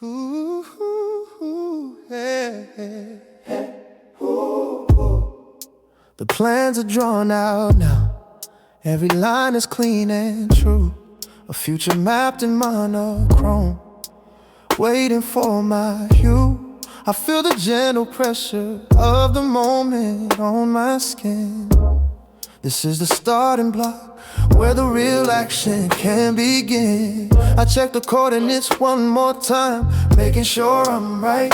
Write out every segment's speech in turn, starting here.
Ooh, yeah. The plans are drawn out now. Every line is clean and true. A future mapped in monochrome, waiting for my hue. I feel the gentle pressure of the moment on my skin. This is the starting block where the real action can begin. I check the coordinates one more time, making sure I'm right.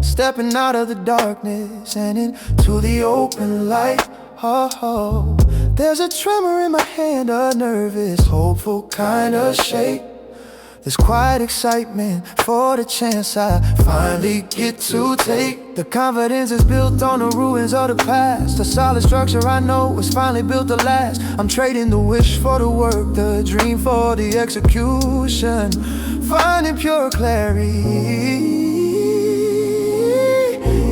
Stepping out of the darkness and into the open light. Oh, there's a tremor in my hand, a nervous, hopeful kind of shake. There's quiet excitement for the chance I finally get to take. The confidence is built on the ruins of the past. A solid structure I know is finally built to last. I'm trading the wish for the work, the dream for the execution. Finding pure clarity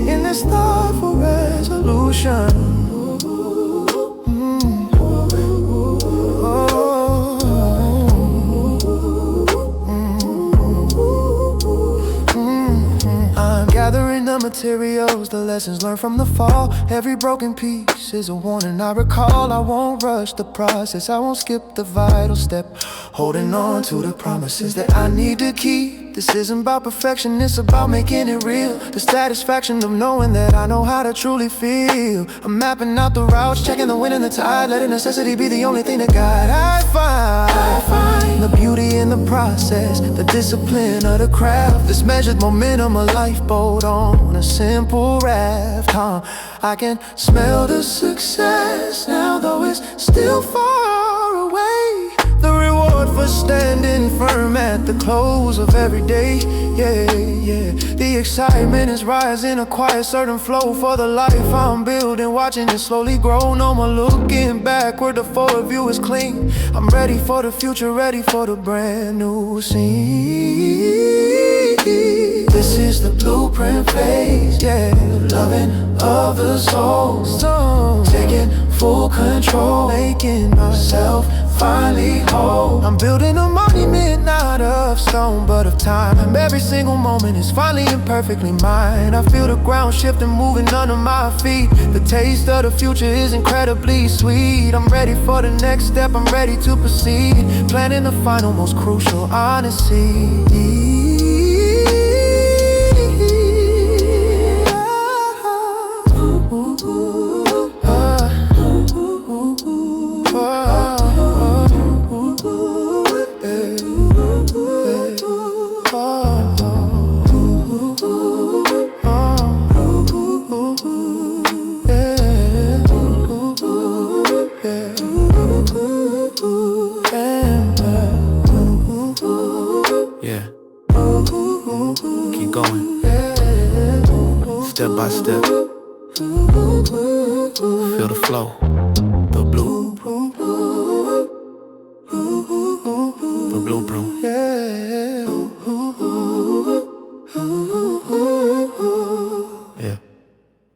in this thoughtful resolution. Gathering the materials, the lessons learned from the fall. Every broken piece is a warning I recall. I won't rush the process, I won't skip the vital step. Holding on to the promises that I need to keep. This isn't about perfection, it's about making it real. The satisfaction of knowing that I know how to truly feel. I'm mapping out the routes, checking the wind and the tide, letting necessity be the only thing to guide. I find the beauty in the process, the discipline of the craft. This measured momentum, a lifeboat on a simple raft. I can smell the success now, though it's still far away. The reward for standing firm at the close of every day. Yeah. The excitement is rising, a quiet certain flow for the life I'm building, watching it slowly grow. No more looking backward, the forward view is clean. I'm ready for the future, ready for the brand new scene. This is the blueprint phase, yeah. Loving of the soul, taking full control, making myself finally whole. I'm building a monument not of stone but of time, and every single moment is finally and perfectly mine. I feel the ground shifting, moving under my feet. The taste of the future is incredibly sweet. I'm ready for the next step, I'm ready to proceed. Planning the final, most crucial honesty. Keep going, step by step. Feel the flow, the blueprint. Yeah.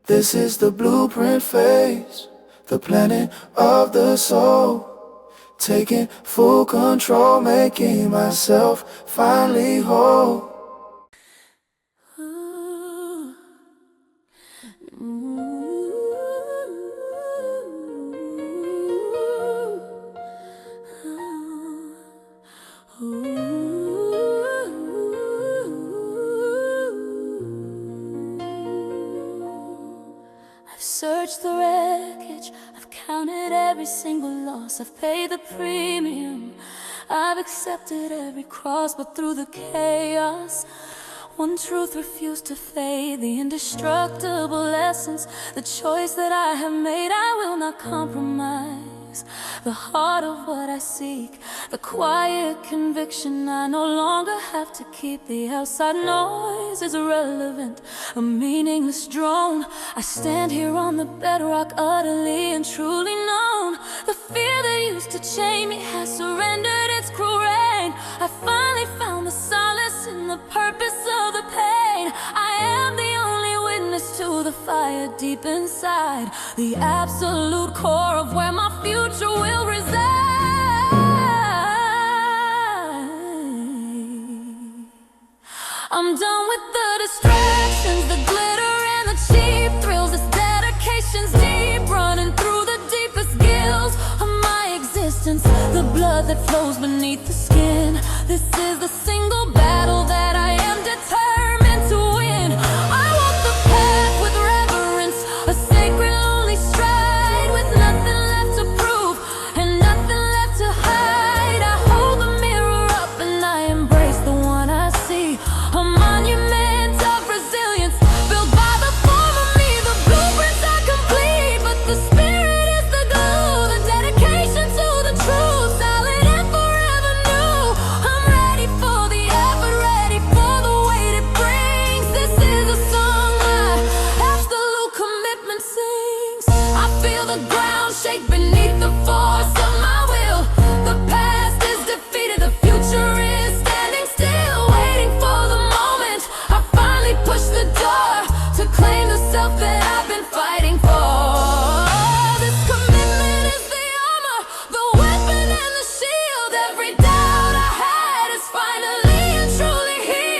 This is the blueprint phase, the planet of the soul. Taking full control, making myself finally whole. I've searched the wreckage, I've counted every single loss, I've paid the premium, I've accepted every cross. But through the chaos, one truth refused to fade, the indestructible essence, the choice that I have made. I will not compromise the heart of what I seek, the quiet conviction I no longer have to keep. The outside noise is irrelevant, a meaningless drone. I stand here on the bedrock, utterly and truly known. The fear that used to chain me has surrendered its cruel reign. I finally found the solace in the purpose of the pain. I am the only witness to the fire deep inside, the absolute core of where my future will reside. I'm done with the distractions, the glitter and the cheap thrills. This dedication's deep, running through the deepest gills of my existence. The blood that flows beneath the skin. This is the single battle that I am determined to win. I walk the path with reverence, a sacred lonely stride, with nothing left to prove and nothing left to hide. I hold the mirror up and I embrace the one I see. A monument of resilience built by the form of me. The blueprints are complete, but the spirit is the glue. The dedication to the truth, solid and forever new. I'm ready for the effort, ready for the weight it brings. This is a song my absolute commitment sings. I feel the ground shake beneath the force of my will. The past is defeated, the future is standing still, waiting for the moment I finally push the door to claim the self that I've been fighting for. This commitment is the armor, the weapon and the shield. Every doubt I had is finally and truly healed.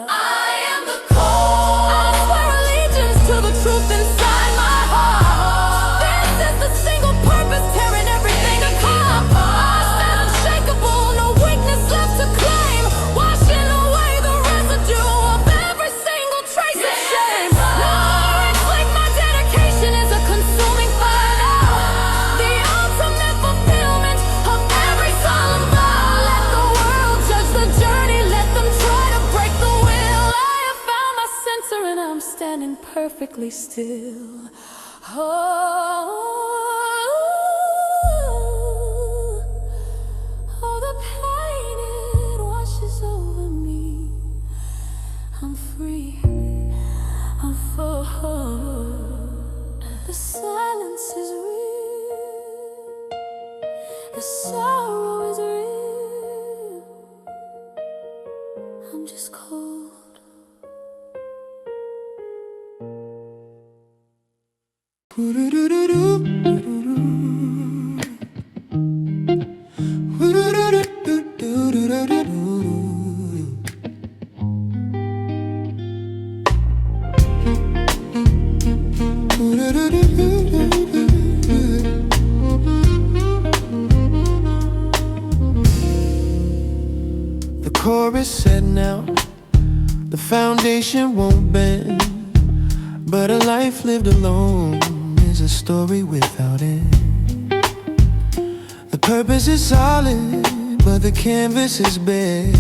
I am the core. I swear allegiance to the truth inside my heart. This is the single purpose, tearing everything apart. I stand unshakable, no weakness left to claim, washing away the residue of every single trace of shame. It's like my dedication is a consuming fire now, the ultimate fulfillment of every solemn vow. Let the world judge the journey, let them try to break the will. I have found my center and I'm standing perfectly still. Oh, the pain, it washes over me. I'm free, I'm full. The silence is real, the sorrow is real. I'm just cold. The chorus said now, the foundation won't bend, but a life lived alone is a story without end. The purpose is solid, but the canvas is bare,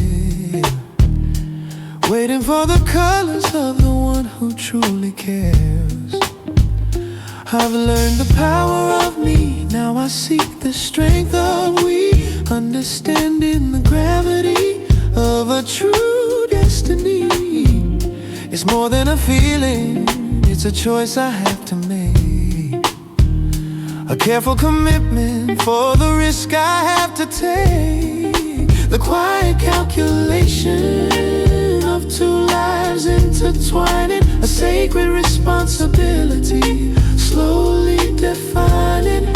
waiting for the colors of the one who truly cares. I've learned the power of me, now I seek the strength of we, understanding the gravity of a true destiny. It's more than a feeling, it's a choice I have to make, a careful commitment for the risk I have to take. The quiet calculation of two lives intertwining, a sacred responsibility slowly defining.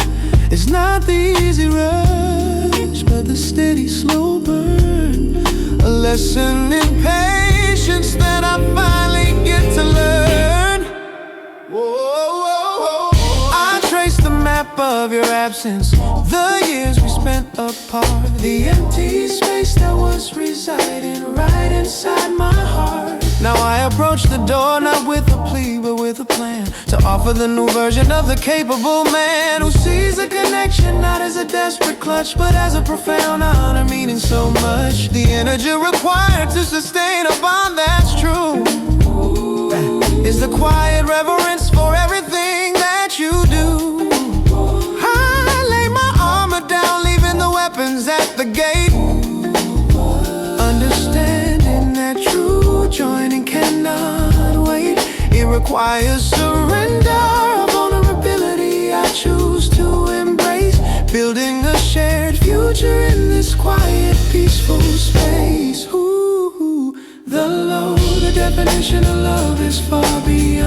It's not the easy rush, but the steady slow burn, a lesson in patience that I finally get to learn. Whoa. I trace the map of your absence, the years we spent apart, the empty space that was residing right inside my heart. Now I approach the door not with a plea but with a plan, to offer the new version of the capable man who sees a connection not as a desperate clutch but as a profound honor, meaning so much. The energy required to sustain a bond that's true is the quiet reverence for everything that you do. I lay my armor down, leaving the weapons at the gate, understanding that true joining cannot wait. It requires surrender, a vulnerability I choose to embrace, building a shared future in this quiet, peaceful space. Ooh, the low, the definition of love is far beyond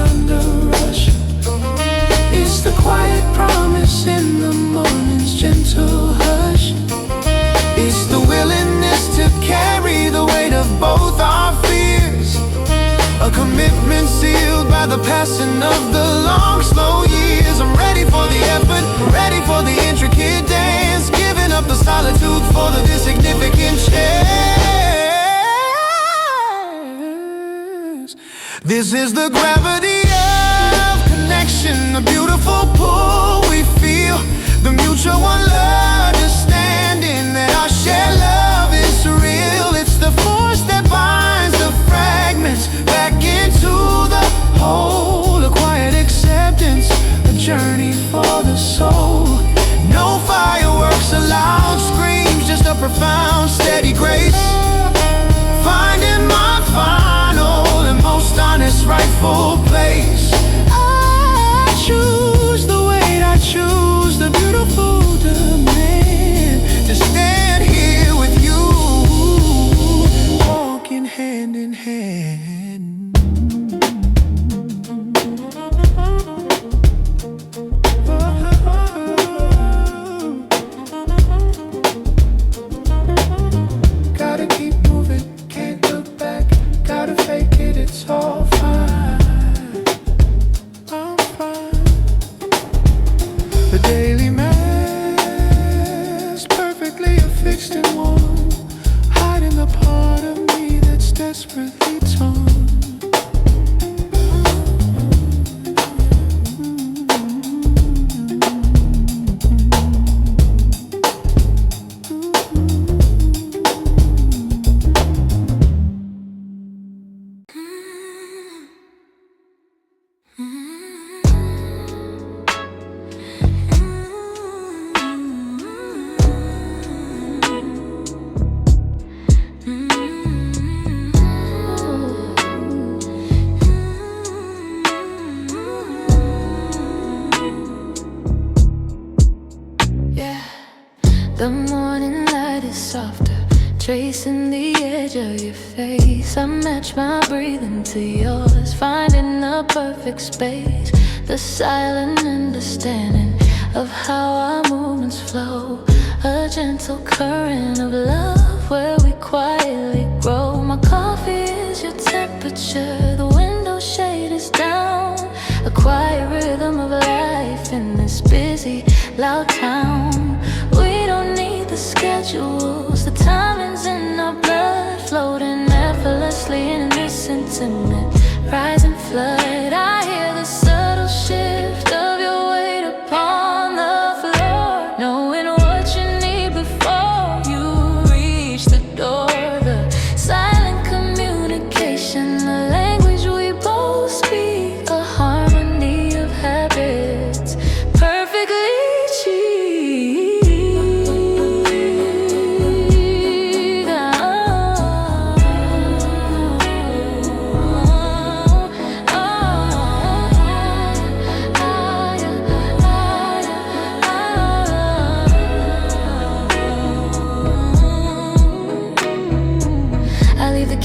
commitment sealed by the passing of the long, slow years. I'm ready for the effort, ready for the intricate dance, giving up the solitude for the insignificant chance. This is the gravity of connection, the beautiful pull we feel, the mutual understanding that our shared love is real. It's the force that binds the fragments back into the whole, a quiet acceptance, a journey for the soul. No fireworks allowed, screams, just a profound, steady grace. Finding my final and most honest, rightful place. I choose the weight, I choose the beautiful demand to stand here with you, walking hand in hand. Gotta keep moving, can't look back. Gotta fake it, it's all fine. I'm fine. The daily mass, perfectly affixed in one, hiding the part of me that's desperately torn. The morning light is softer, tracing the edge of your face. I match my breathing to yours, finding the perfect space. The silent understanding of how our movements flow, a gentle current of love where we quietly grow. My coffee is your temperature, the window shade is down, a quiet rhythm of life in this busy, loud town. We don't need the schedules, the timing's in our blood, floating effortlessly in this intimate rising flood. I hear the subtle shift of your weight upon the floor, knowing what you need before you reach the door. The silent communication, the language we both speak, a harmony of habits, perfectly cheap.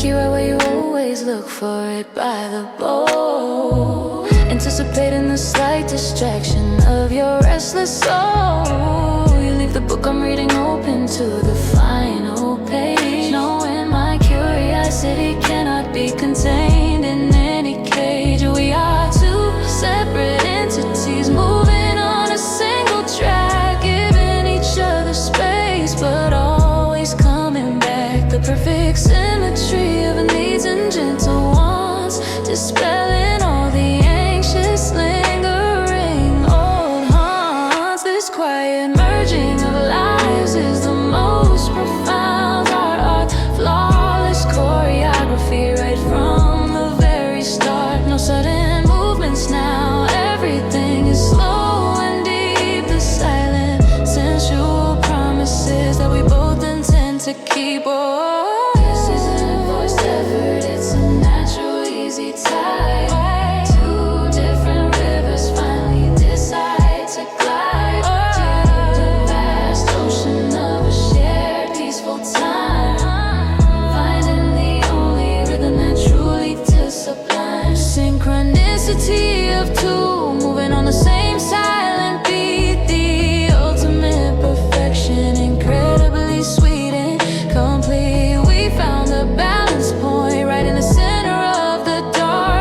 Right where you always look for it, by the bowl, anticipating the slight distraction of your restless soul. You leave the book I'm reading open to the final page, knowing my curiosity cannot be contained in any cage. We are two separate entities moving on a single track, giving each other space but always coming back. The perfect symmetry of needs and gentle wants, dispelling all the anxious, lingering old haunts. This quiet merging of lives is the most profound. Our art, flawless choreography right from the very start. No sudden movements now, everything is slow and deep. The silent, sensual promises that we both intend to keep. Oh, effort, it's a natural, easy tide. Two different rivers finally decide to glide to the vast ocean of a shared peaceful time, finding the only rhythm that truly feels sublime. Synchronicity of two moving on the same silent beat, the ultimate perfection, incredibly sweet and complete. We found the balance point right in the center of the dark.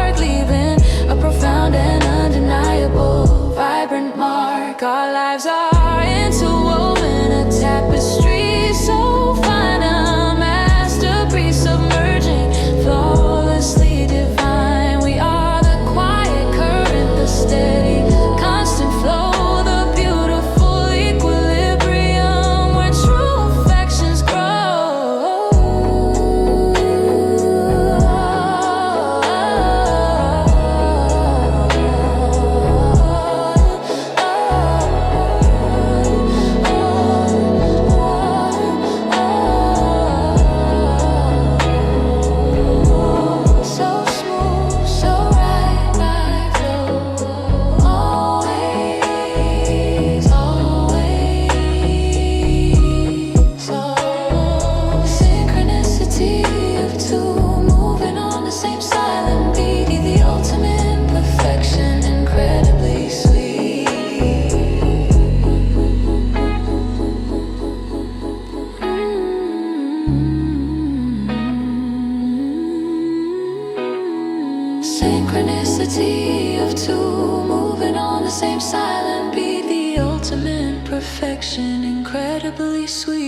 synchronicity of two moving on the same silent beat, the ultimate perfection, incredibly sweet.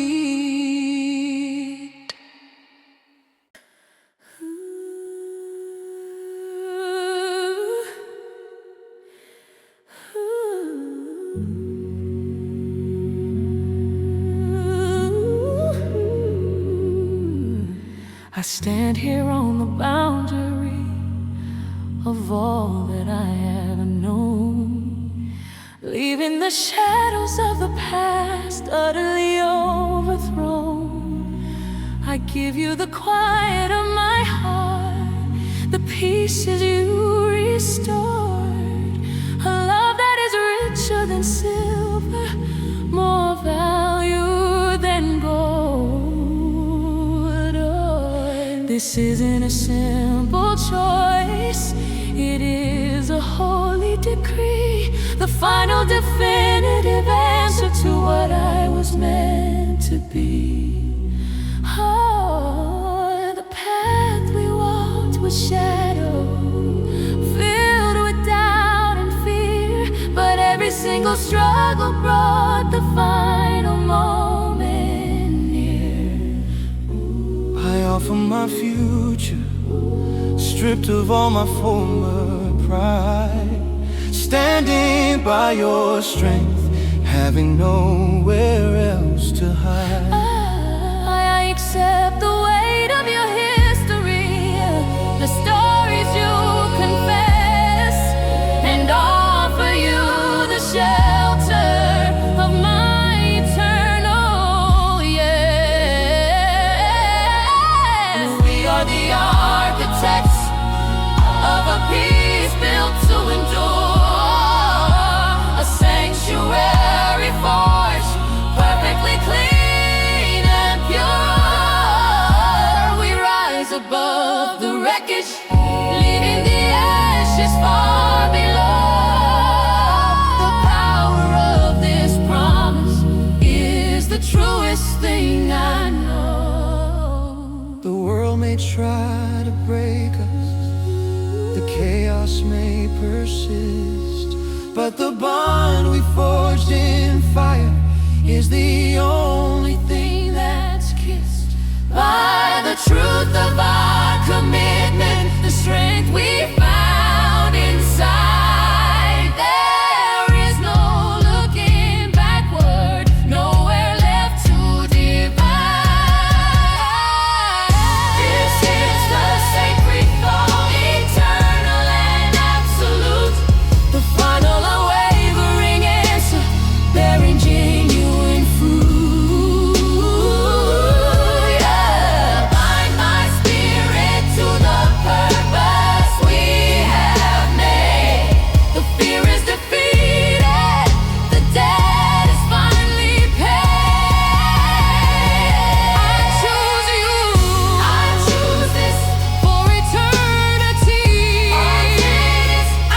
I stand here on the boundary of all that I ever known, leaving the shadows of the past utterly overthrown. I give you the quiet of my heart, the pieces you restored, a love that is richer than silver, more value than gold. This isn't a simple choice, it is a holy decree, the final definitive answer to what I was meant to be. Oh, the path we walked was shadow, filled with doubt and fear, but every single struggle brought the final moment near. I offer my future, stripped of all my former pride, standing by your strength, having nowhere else to hide. I accept the weight of your history, the stories you confess, and offer you the shelter of my eternal yes. We are the architects of a peace built to endure, a sanctuary forged perfectly clean and pure. We rise above the wreckage, leaving the ashes far below. The power of this promise is the truest thing I know. The world may try to break us, the chaos may persist, but the bond we forged in fire is the only thing that's kissed by the truth of our commitment, the strength we found inside. There is no looking backward, nowhere left to divide. This is the sacred thought, eternal and absolute, the final unwavering answer, bearing genuine fruit. Yeah. Bind my spirit to the purpose we have made. The fear is defeated, the debt is finally paid. I choose you, I choose this for eternity. I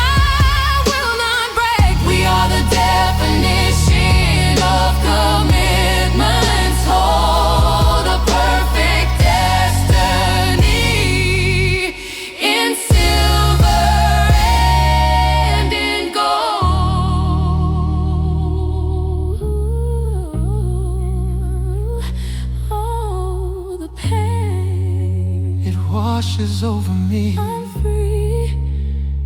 will not break. We are the definition of commitments, hold a perfect destiny in silver and in gold. Oh, the pain, It washes over me, I'm free.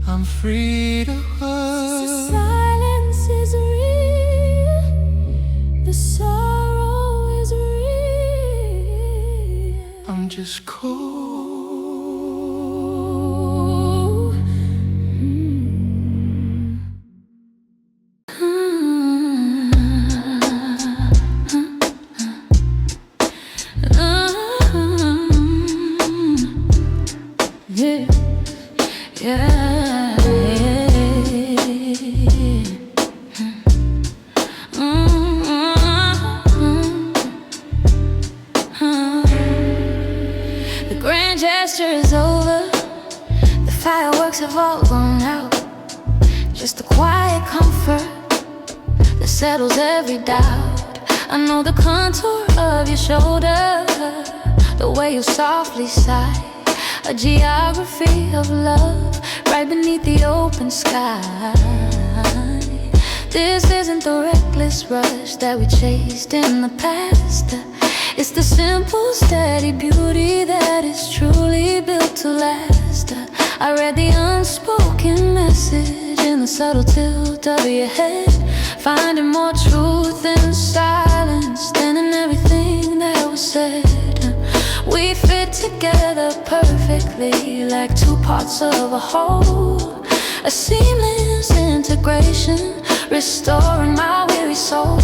I'm free to The hug. silence is real, the sorrow is real. I'm just cold. Yeah, yeah, The grand gesture is over, the fireworks have all gone out. Just a quiet comfort that settles every doubt. I know the contour of your shoulder, the way you softly sigh. a geography of love right beneath the open sky. This isn't the reckless rush that we chased in the past. It's the simple, steady beauty that is truly built to last. I read the unspoken message in the subtle tilt of your head, finding more truth in silence than in everything that was said. We fit together perfectly like two parts of a whole, a seamless integration, restoring my weary soul.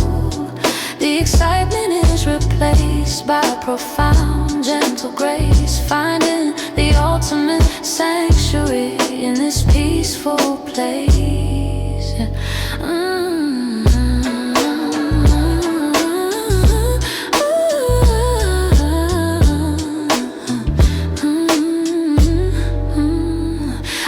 The excitement is replaced by a profound, gentle grace, finding the ultimate sanctuary in this peaceful place.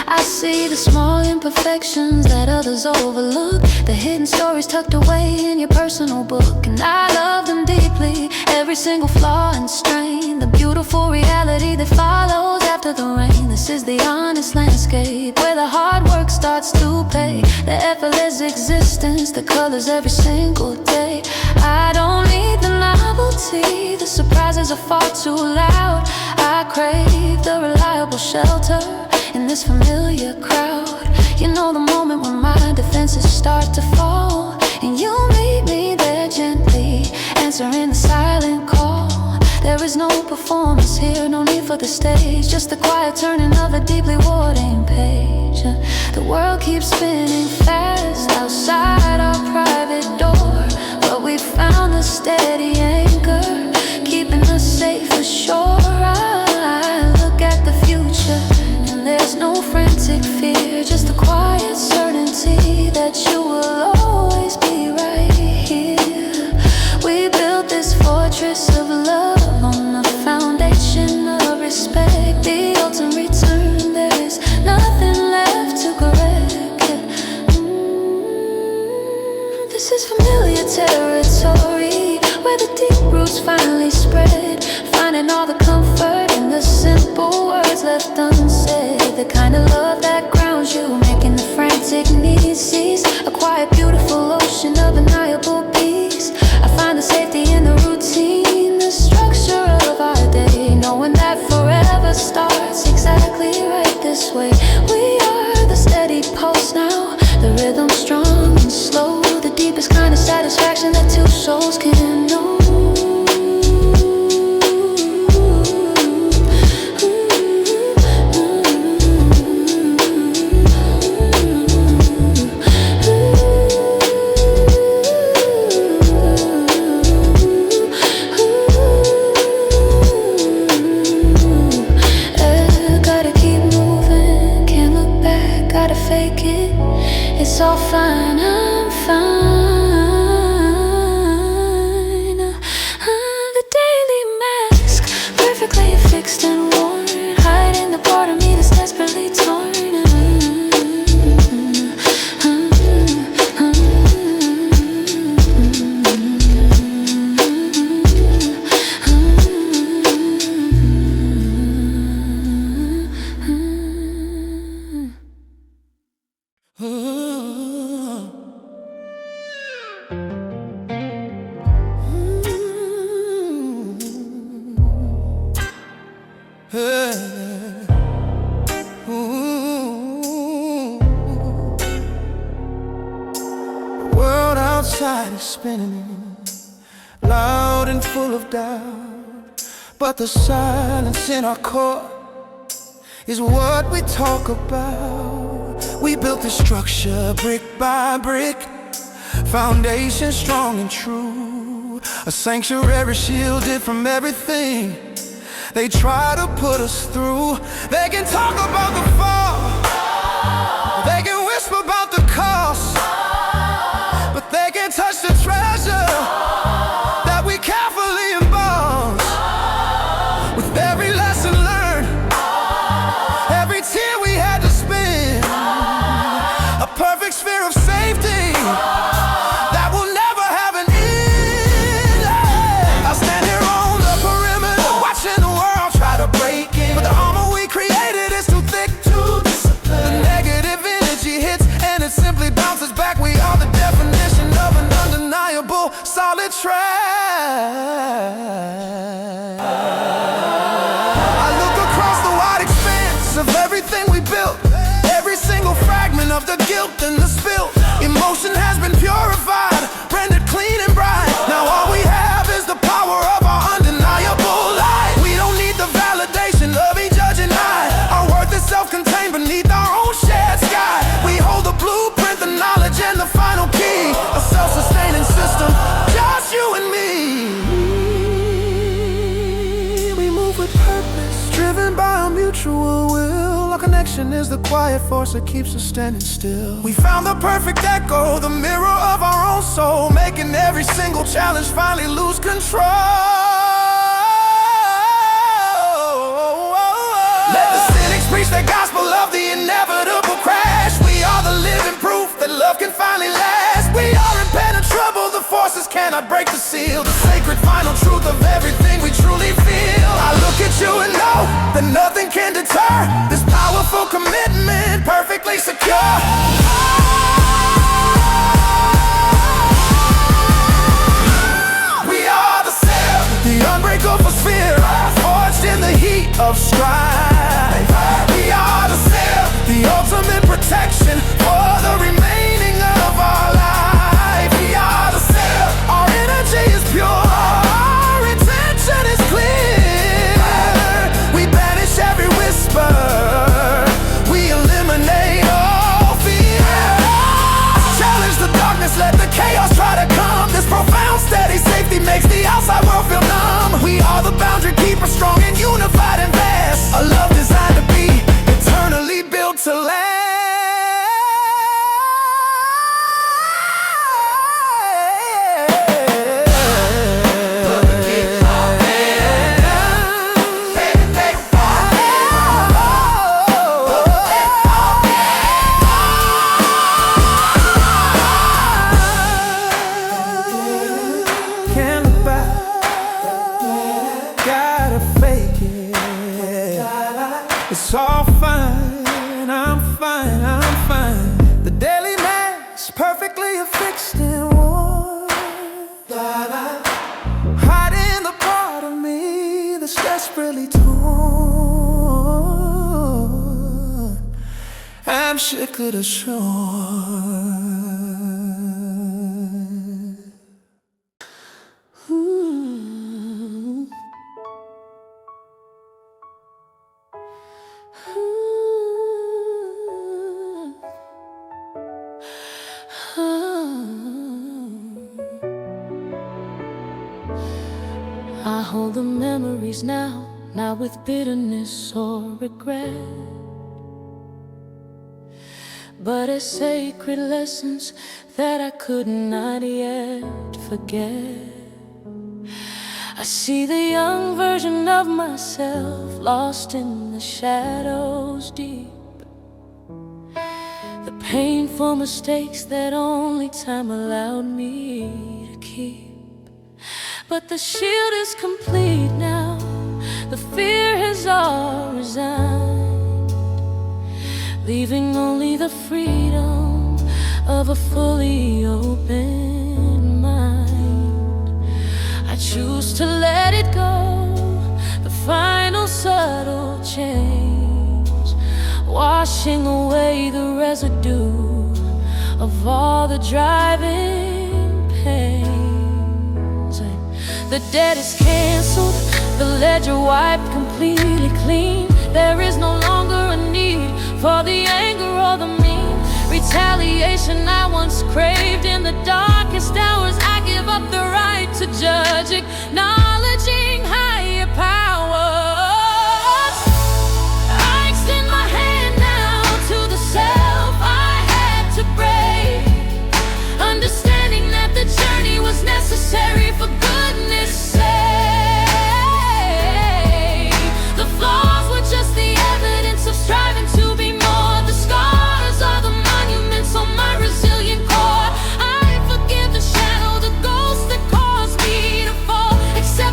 I see the small imperfections that others overlook, the hidden stories tucked away in your personal book, and I love them deeply, every single flaw and strain, the beautiful reality that follows after the rain. This is the honest landscape where the hard work starts to pay, the effortless existence that colors every single day. I don't need the novelty, the surprises are far too loud. I crave the reliable shelter in this familiar crowd. You know the moment when my defenses start to fall, and you meet me there gently, answering the silent call. There is no performance here, no need for the stage, just the quiet turning of a deeply wording page. The world keeps spinning fast outside our private door, but we found the steady anchor, keeping us safe ashore. I look at the future, there's no frantic fear, just a quiet certainty that you will always be right here. We built this fortress of love on a foundation of respect, the ultimate return, there is nothing left to correct. This is familiar territory, where the deep roots finally spread, finding all the comfort in the simple words left unsaid. The kind of love that grounds you, making the frantic need cease, a quiet, beautiful ocean of undeniable peace. I find the safety in the routine, the structure of our day, knowing that forever starts exactly right this way. We are the steady pulse now, the rhythm strong and slow, the deepest kind of satisfaction that two souls can know. It's all fine, I'm fine. The daily mask, perfectly fixed and worn, hiding the part of me that's desperately torn. World outside is spinning, loud and full of doubt, but the silence in our core is what we talk about. We built the structure brick by brick, foundation strong and true, a sanctuary shielded from everything they try to put us through. They can talk about the fall, they can whisper about the cost, but they can't touch the treasure that we carefully emboss. With every lesson learned, every tear we had to spend, a perfect sphere of safety that will never have an end. I stand here on the perimeter, watching the world try to break in, but the armor we create track. I look across the wide expanse of everything we built, every single fragment of the guilt and the spill. Emotion has been purified, rendered clean and bright. Now all we have is the power of our undeniable light. We don't need the validation of each judging eye. Our worth is self-contained beneath our own shared sky. We hold the blueprint, the knowledge, and the final key. A self-sustaining system, just you and me. We move with purpose, driven by a mutual will. Our connection is the quiet force that keeps us standing still. We found the perfect echo, the mirror of our own soul, making every single challenge finally lose control. Let the cynics preach the gospel of the inevitable crash. We are the living proof that love can finally last. We are impenetrable, the forces cannot break the seal. The sacred final truth of everything we truly feel. I look at you and know that nothing can deter this powerful commitment, perfectly secure. We are the self, the unbreakable sphere, forged in the heat of strife. We are the self, the ultimate protection for the remaining of our life. We are the self, our energy is pure, our intention is clear. We banish every whisper, we eliminate all fear. Challenge the darkness, let the chaos try to come. This profound steady safety makes the outside world feel numb. We are the boundary keepers, strong and unified and vast. A love designed to be eternally built to last. Can't look back, gotta fake it. It's all fine, I'm fine, I'm fine. The daily mass perfectly affixed and worn, hiding the part of me that's desperately torn. I'm shook to the shore. I hold the memories now, not with bitterness or regret, but as sacred lessons that I could not yet forget. I see the young version of myself lost in the shadows deep, the painful mistakes that only time allowed me to keep. But the shield is complete now, the fear has all resigned, leaving only the freedom of a fully open mind. I choose to let it go, the final subtle change, washing away the residue of all the driving pains. The debt is canceled, the ledger wiped completely clean. There is no longer a need for the anger or the mean retaliation I once craved. In the darkest hours I give up the right to judge, acknowledging higher powers. I extend my hand now to the self I had to break, understanding that the journey was necessary for goodness sake. The flaws were just the evidence of striving to be more. The scars are the monuments on my resilient core. I forgive the shadow, the ghost that caused me to fall. Accept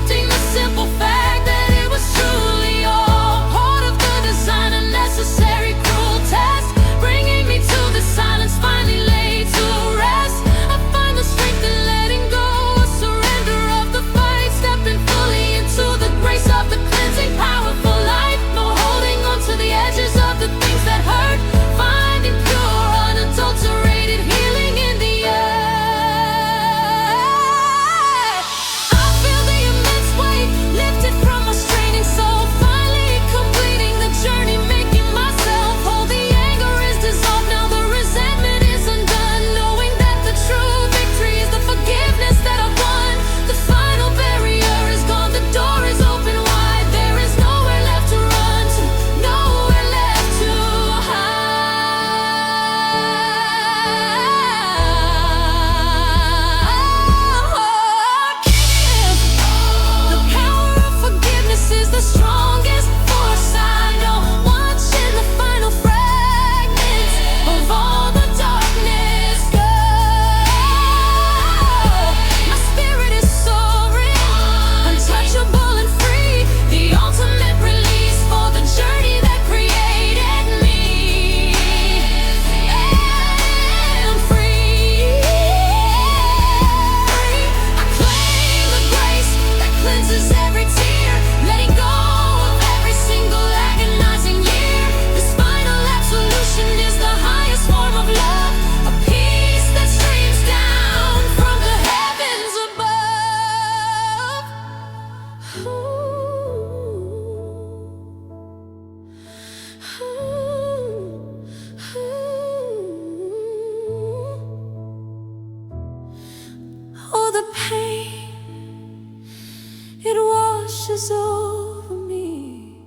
washes over me.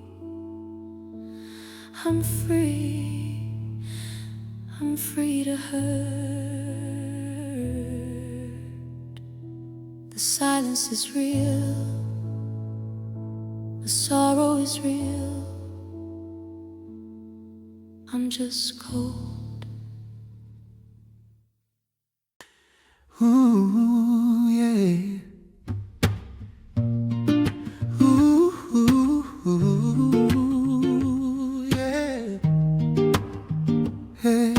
I'm free to hurt. The silence is real, the sorrow is real. I'm just cold. Ooh, yeah. Ooh, yeah. Yeah.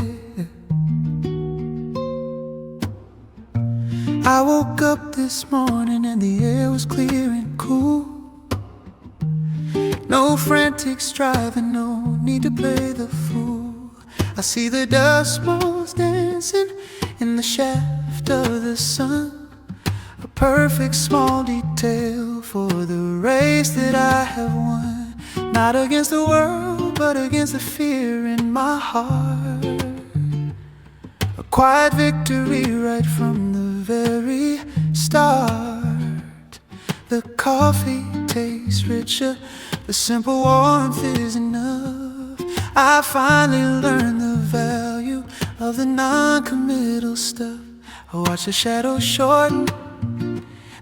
I woke up this morning and the air was clear and cool. No frantic striving, no need to play the fool. I see the dust motes dancing in the shaft of the sun, a perfect small detail for the race that I have won. Not against the world, but against the fear in my heart. A quiet victory right from the very start. The coffee tastes richer, the simple warmth is enough. I finally learned the value of the non-committal stuff. I watch the shadows shorten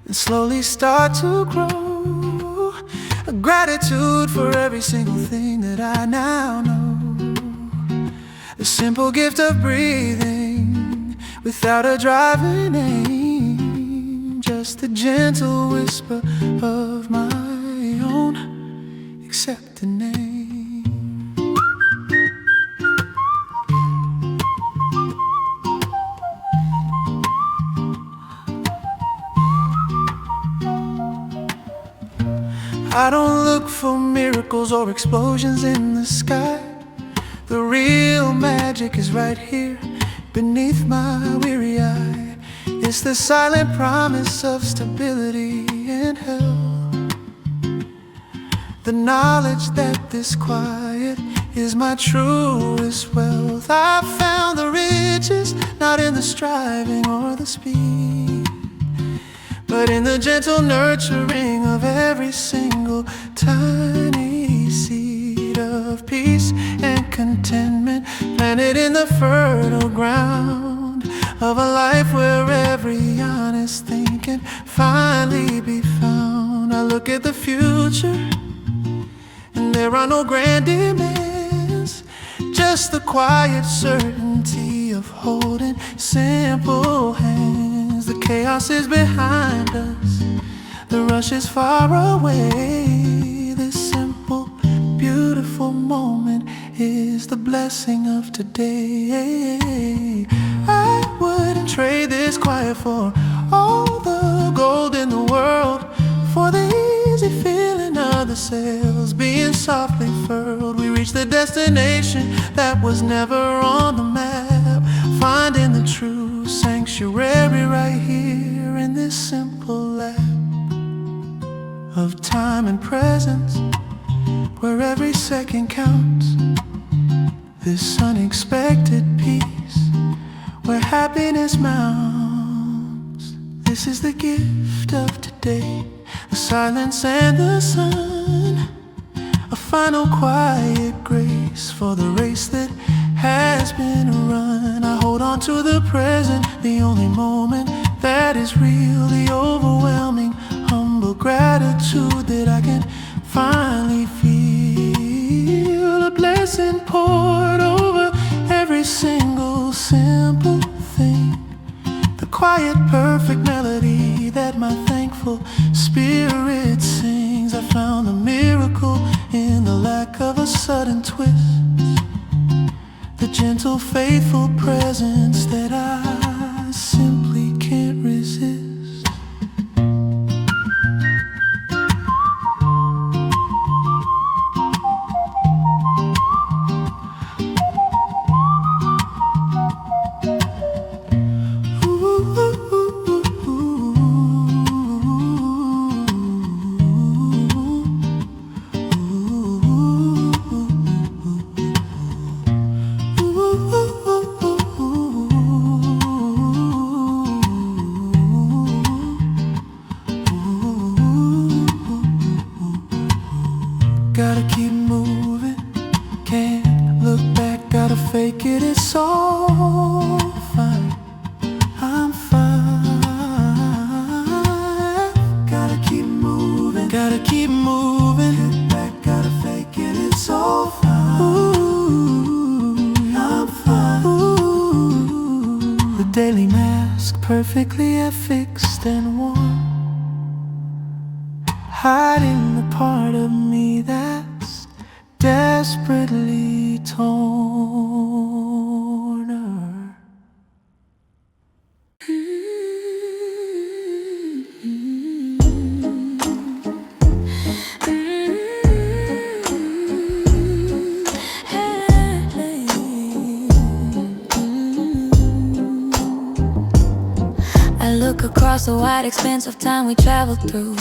and slowly start to grow. A gratitude for every single thing that I now know. The simple gift of breathing without a driving aim. Just the gentle whisper of my own accepted name. I don't look for miracles or explosions in the sky. The real magic is right here beneath my weary eye. It's the silent promise of stability in health. The knowledge that this quiet is my truest wealth. I found the riches not in the striving or the speed, but in the gentle nurturing of every single tiny seed of peace and contentment planted in the fertile ground of a life where every honest thing can finally be found. I look at the future and there are no grand demands, just the quiet certainty of holding simple hands. The chaos is behind us, the rush is far away. This simple, beautiful moment is the blessing of today. I wouldn't trade this quiet for all the gold in the world, for the easy feeling of the sails being softly furled. We reach the destination that was never on the map, finding the true sanctuary right here in this simple lap of time and presence, where every second counts. This unexpected peace, where happiness mounts. This is the gift of today, the silence and the sun, a final quiet grace for the race that has been run. I hold on to the present, the only moment that is real, the overwhelming, humble gratitude that I can finally feel. A blessing poured over every single simple thing, the quiet, perfect melody that my thankful spirit sings. I found the miracle in the lack of a sudden twist, the gentle, faithful presence that I simply can't resist. all fine. I'm fine. Gotta keep moving. Gotta keep moving. Get back, gotta fake it. It's all fine. Ooh, I'm fine. Ooh, the daily mask perfectly affixed and worn, hiding the part of me that's desperately torn. I look across the wide expanse of time we traveled through.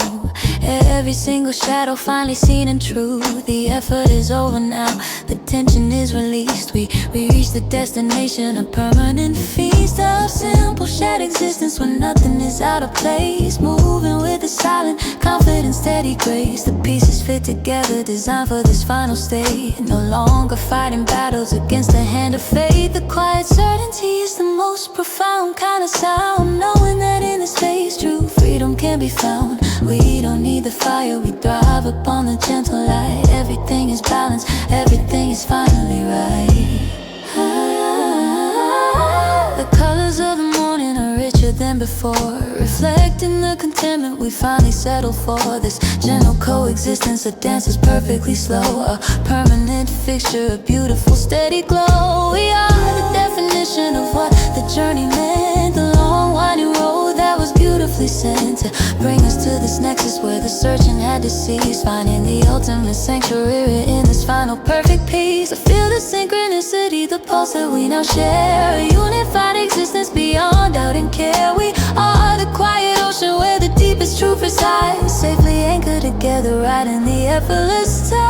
Every single shadow finally seen and true. The effort is over now, the tension is released. We reach the destination, a permanent feast of simple shared existence where nothing is out of place. Moving with a silent, confident, steady grace. The pieces fit together, designed for this final state. No longer fighting battles against the hand of fate. The quiet certainty is the most profound kind of sound, knowing that in this space true freedom can be found. We don't need the fire, we thrive upon the gentle light. Everything is balanced, everything is finally right. The colors of the morning are richer than before, reflecting the contentment we finally settled for. This gentle coexistence, a dance is perfectly slow, a permanent fixture, a beautiful steady glow. We are the definition of what the journey meant, the long winding road that was beautifully sent to bring us to this nexus where the searching had to cease, finding the ultimate sanctuary in this final perfect peace. I feel the synchronicity, the pulse that we now share, a unified existence beyond doubt and care. We are the quiet ocean where the deepest truth resides, safely anchored together right in the effortless tides.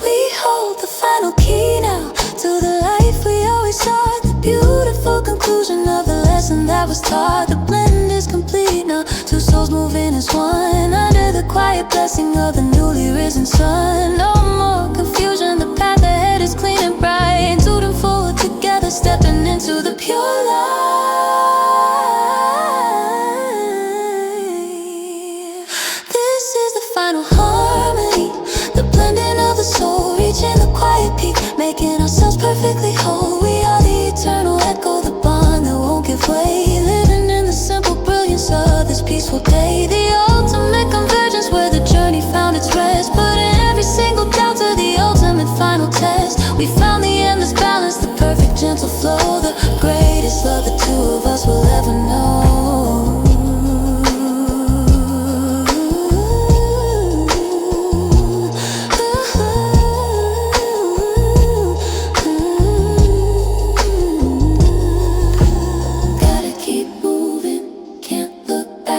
We hold the final key now to the life we always sought, the beautiful conclusion of the lesson that was taught. The blend is complete now, two souls moving as one, under the quiet blessing of the newly risen sun. No more confusion, the path ahead is clean and bright, two and forward together, stepping into the pure light. This is the final harmony, the blending of the soul, reaching the quiet peak, making ourselves perfectly whole. We are the eternal echo, the bond that won't give way, living in the simple brilliance of this peaceful day. The ultimate convergence where the journey found its rest, putting every single doubt to the ultimate final test. We found the endless balance, the perfect gentle flow, the greatest love the two of us will ever know.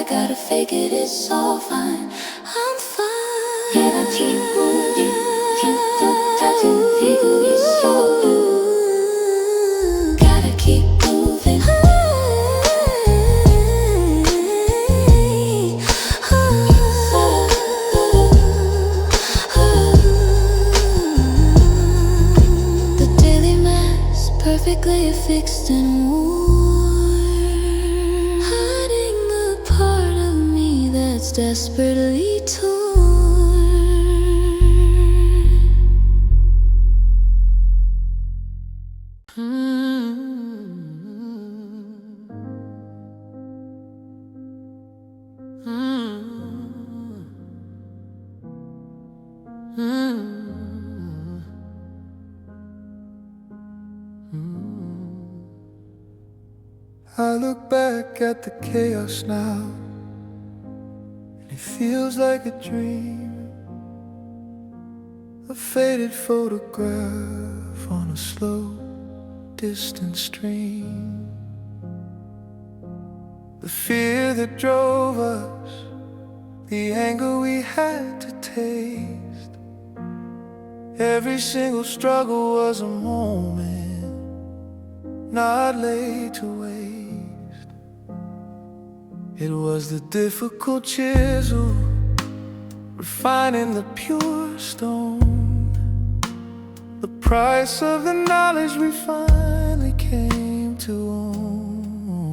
Gotta fake it, it's all fine. I'm fine. Yeah, I keep moving. Can't try to figure it's all good. Gotta keep moving. The daily mass perfectly affixed and worn, hiding the part of me that's desperately torn. I look back at the chaos now, and it feels like a dream, a faded photograph on a slow, distant stream. The fear that drove us, the anger we had to taste, every single struggle was a moment not laid to waste. It was the difficult chisel refining the pure stone, price of the knowledge we finally came to own.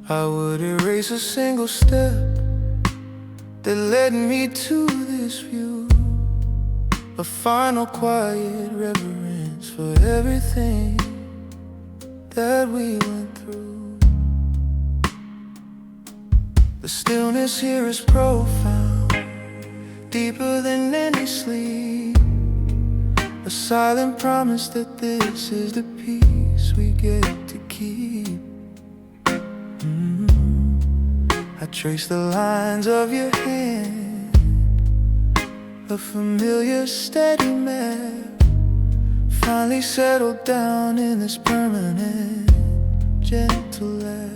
I would erase a single step that led me to this view, a final quiet reverence for everything that we went through. The stillness here is profound, deeper than any sleep, a silent promise that this is the peace we get to keep. I trace the lines of your hand, a familiar steady map, finally settled down in this permanent gentle lap.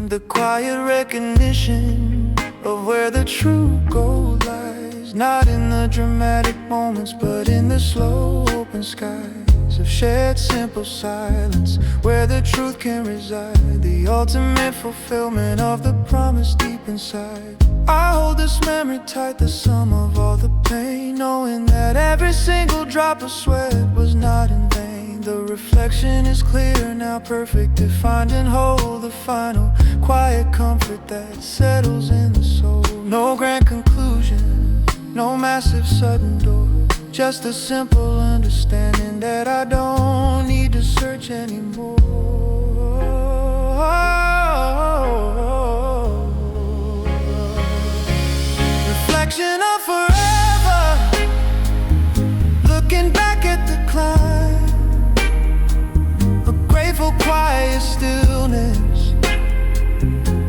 The quiet recognition of where the true gold lies, not in the dramatic moments, but in the slow open skies of shared simple silence, where the truth can reside, the ultimate fulfillment of the promise deep inside. I hold this memory tight, the sum of all the pain, knowing that every single drop of sweat was not in vain. The reflection is clear now, perfect, defined and whole, the final quiet comfort that settles in the soul. No grand conclusion, no massive sudden door, just a simple understanding that I don't need to search anymore. Reflection of forever, looking back at the climb, a grateful quiet stillness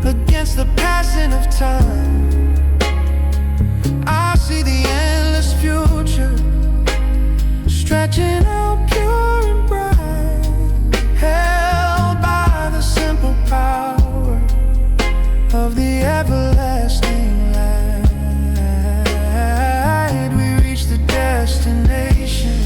against the passing of time. I see the endless future stretching out pure and bright, held by the simple power of the everlasting light. We reach the destination,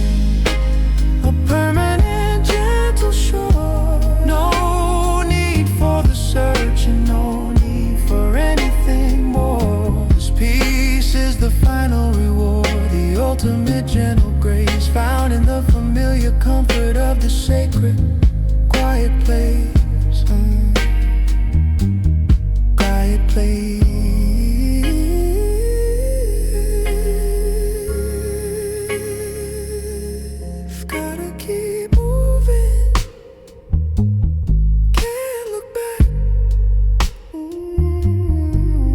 a permanent gentle shore. No need for the search and no need for anything more. This peace is the final reward, the ultimate gentle grace, found in the familiar comfort of the sacred quiet place. Quiet place. Gotta keep moving, can't look back.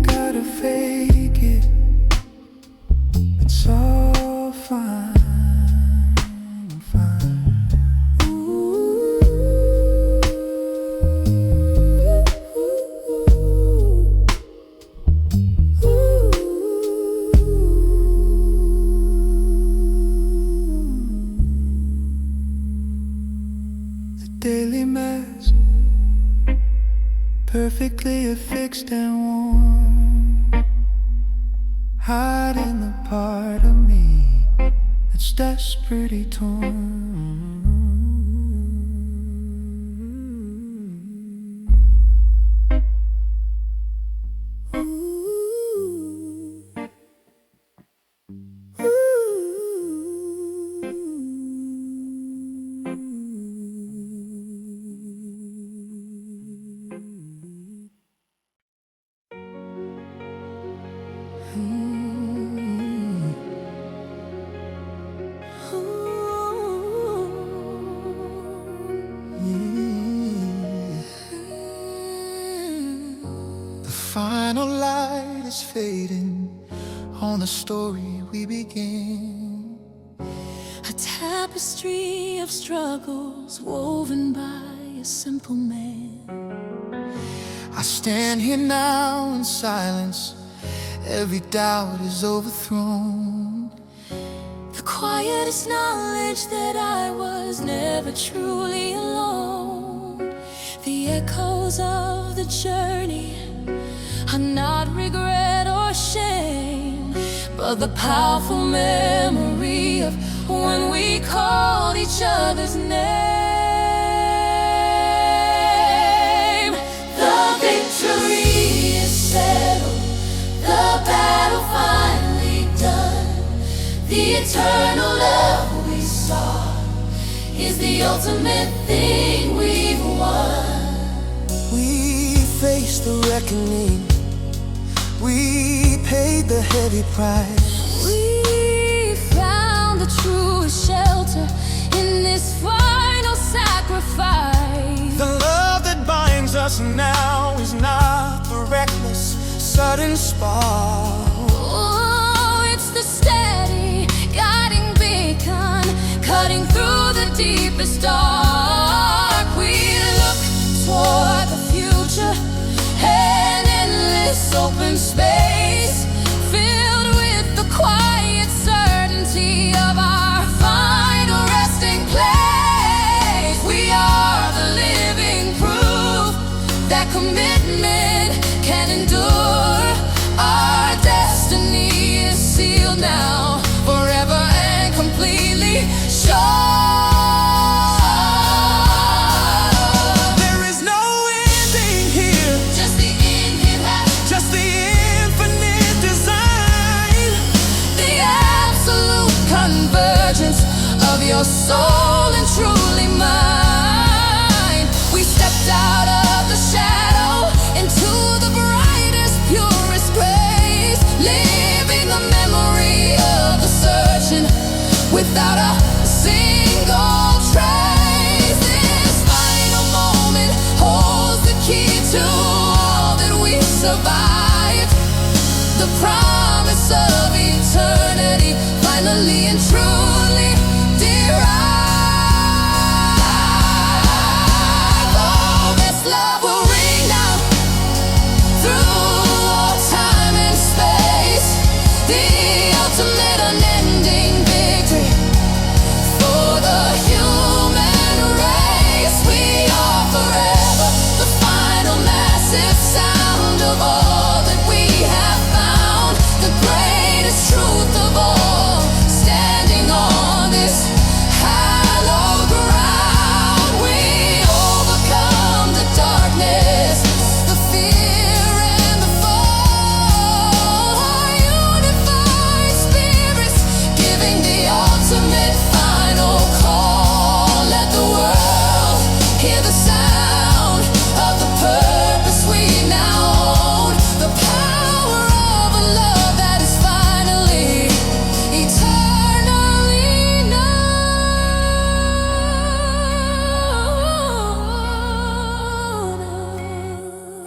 Gotta fake it, it's all fine. Daily mass, perfectly affixed and warm, hiding the part of me that's desperately torn. The final light is fading on the story we began. A tapestry of struggles woven by a simple man. I stand here now in silence, every doubt is overthrown. The quietest knowledge that I was never truly alone. The echoes of the journey are not regret or shame, but the powerful memory of when we called each other's name. The victory is settled, The eternal love we saw is the ultimate thing we've won. We faced the reckoning, we paid the heavy price. We found the truest shelter in this final sacrifice. The love that binds us now is not the reckless, sudden spark. Oh, it's the steady, guiding beacon, cutting through the deepest dark. We look toward the future, an endless open space, filled with the quiet certainty of our final resting place. We are the living proof that commitment can endure. Our destiny is sealed now, forever and completely sure. There is no ending here, Just the inhale, just the infinite design. the absolute convergence of your soul and truly mine. We stepped out of the shadow into the brightest, purest grace, leaving the memory of the searching without a single trace. This final moment holds the key to all that we survived, the promise of eternity, finally and truly derived. Oh, this love will ring out through all time and space, the ultimate unending victory for the human race. We are forever the final massive sound of all that we have found, the greatest truth of all, standing on this hallowed ground. We overcome the darkness, the fear and the fall, our unified spirits giving the ultimate final call. Let the world hear the sound of the purpose we now own, the power of a love that is finally, eternally known.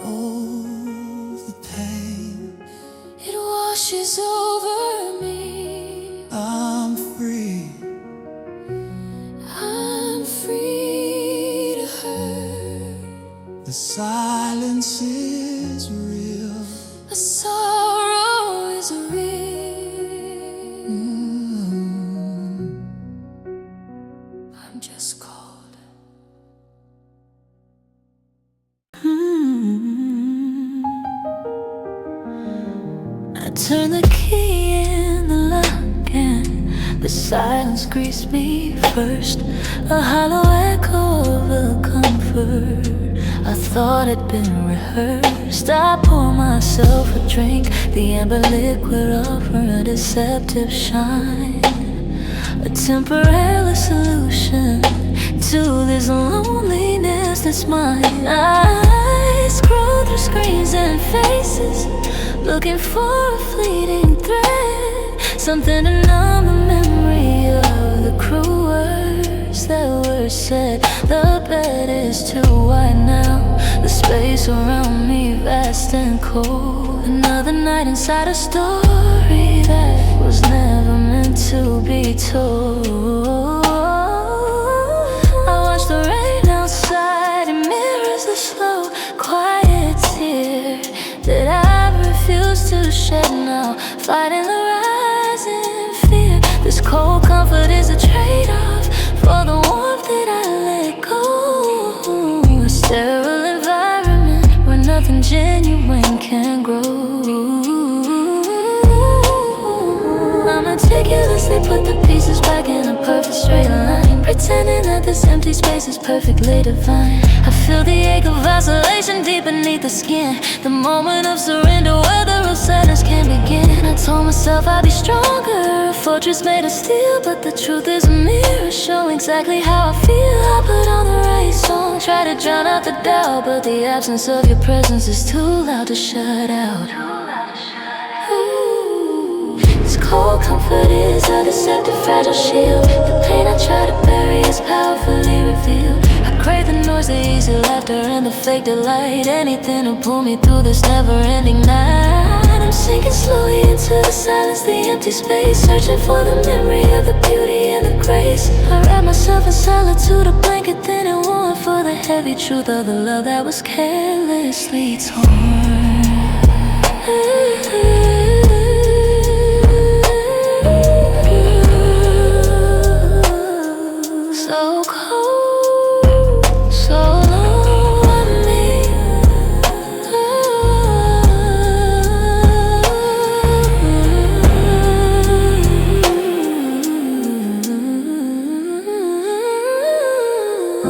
Oh, the pain, It washes over me. I'm free. I'm free to hurt. The silence is real. The sorrow is real. I'm just cold. I turn the key in the lock and the silence greets me first. A hollow echo of a comfort I thought had been rehearsed. I pour myself a drink, the amber liquid offer a deceptive shine, a temporary solution to this loneliness that's mine. I scroll through screens and faces, looking for a fleeting thread, something to numb the memory of the cruel words that were said. The bed is too wide now, the space around me vast and cold. Another night inside a story that was never meant to be told. I watch the rain outside, it mirrors the slow, quiet tear that I refuse to shed now, fighting the rising fear. This cold comfort is a trade-off for the warmth that I let go. A sterile environment where nothing genuine can grow. I meticulously put the pieces back in a perfect straight line, pretending that this empty space is perfectly divine. I feel the ache of isolation deep beneath the skin, the moment of surrender where the real sadness can begin. I told myself I'd be stronger if fortress made of steel, but the truth is a mirror showing exactly how I feel. I put on the right song, try to drown out the doubt, but the absence of your presence is too loud to shut out. Ooh. This cold comfort is a deceptive, fragile shield. The pain I try to bury is powerfully revealed. I crave the noise, the easy laughter, and the fake delight. Anything to pull me through this never-ending night. I'm sinking slowly into the silence, the empty space, searching for the memory of the beauty and the grace. I wrap myself in solitude, a blanket thin and warm, for the heavy truth of the love that was carelessly torn. So cold, so lonely.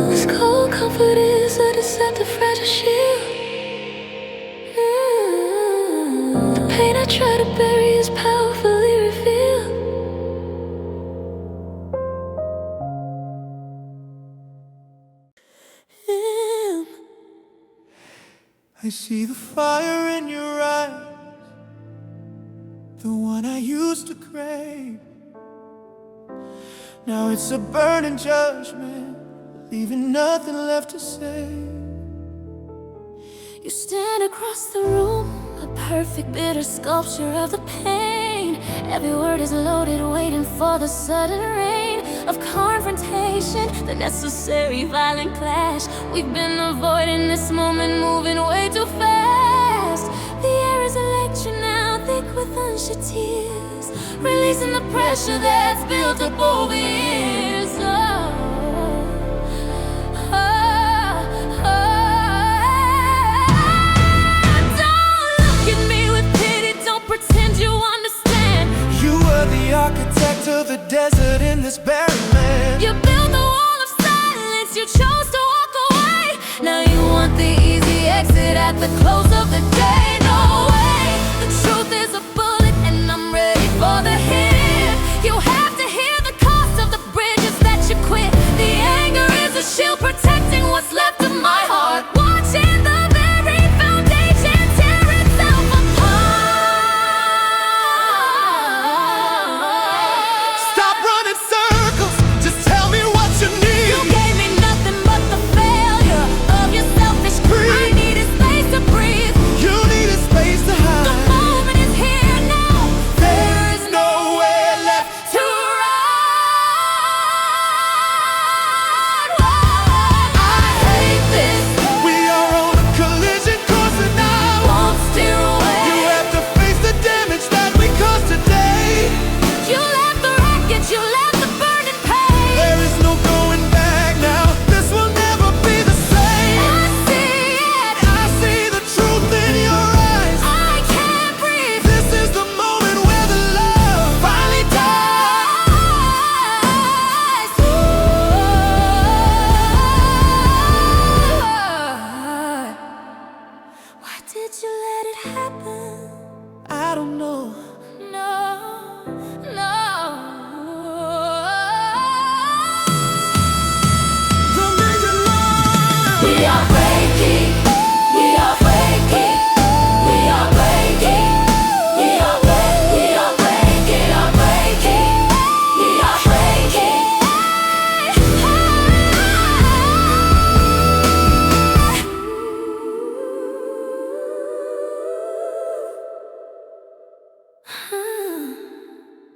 This cold comfort is a deceptive, fragile shield. The pain I try to bury is powerfully revealed. I see the fire in your eyes, the one I used to crave. Now it's a burning judgment, leaving nothing left to say. You stand across the room, a perfect bitter sculpture of the pain. Every word is loaded, waiting for the sudden rain of confrontation, the necessary violent clash. We've been avoiding this moment, moving way too fast. The air is electric now, thick with unshed tears, releasing the pressure that's built up over years. The architect of the desert in this barren land. You built the wall of silence, you chose to walk away. Now you want the easy exit at the close of the day. No way, the truth is a bullet and I'm ready for the hit. You have to hear the cost of the bridges that you quit. The anger is a shield protecting what's left of my heart. Watching the very foundation tear itself apart.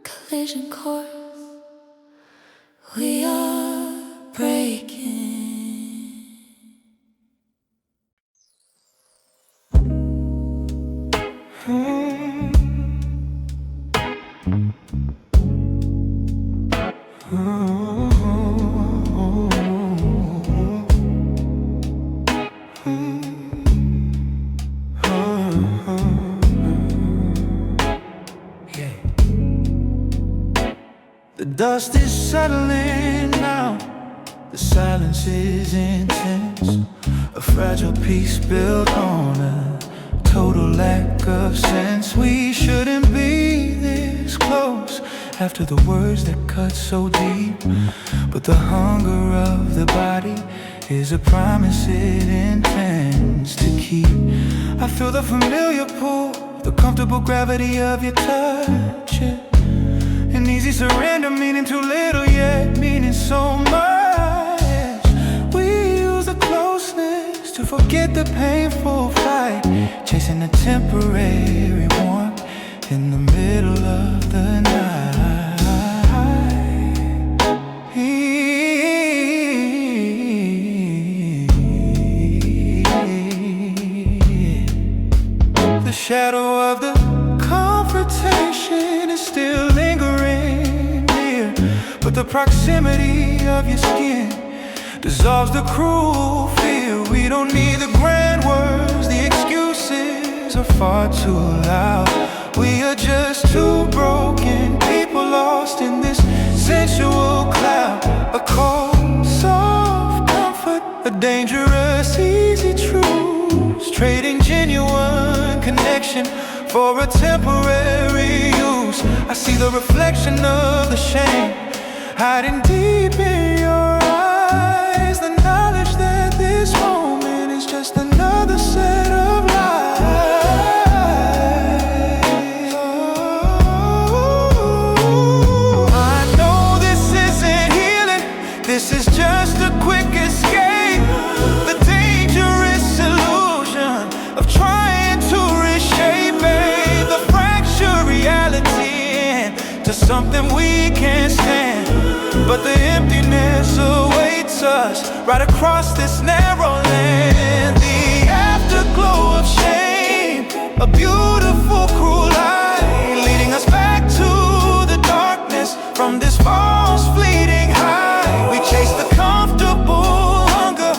Collision course, we are breaking. The dust is settling now, the silence is intense. A fragile piece built on a total lack of sense. We shouldn't be this close, after the words that cut so deep. But the hunger of the body is a promise it intends to keep. I feel the familiar pull, the comfortable gravity of your touch, yeah. An easy surrender, meaning too little yet meaning so much. We use the closeness to forget the painful fight, chasing a temporary warmth in the middle of the night. The shadow of the confrontation is still lingering near, but the proximity of your skin dissolves the cruel fear. We don't need the grand words, the excuses are far too loud. We are just two broken people lost in this sensual cloud. A cold, soft comfort, a dangerous, easy truce, trading genuine connection for a temporary use. I see the reflection of the shame hiding deep in your eyes, the knowledge that this moment is just another set of lies. I know this isn't healing, this is just a quick escape, the dangerous illusion of trying to reshape the fractured reality into something we can't stand. But the emptiness awaits us right across this narrow land. The afterglow of shame, a beautiful cruel light, leading us back to the darkness from this false fleeting high. We chase the comfortable hunger,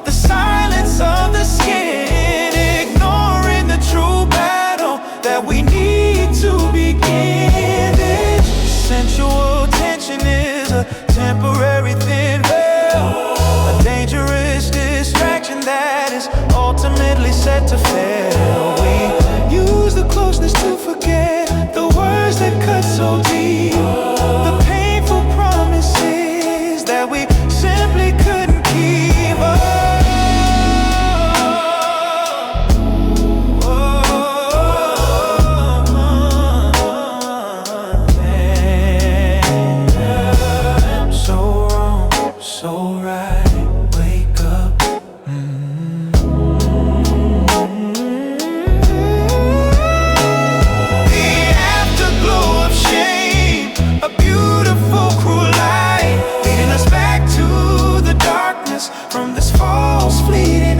the silence of the skin, ignoring the true battle that we need to begin. This sensual tension is a temporary thin veil, a dangerous distraction that is ultimately set to fail. We use the closeness to forget the words that cut so deep, the painful promises that we simply couldn't keep up. From this false fleeting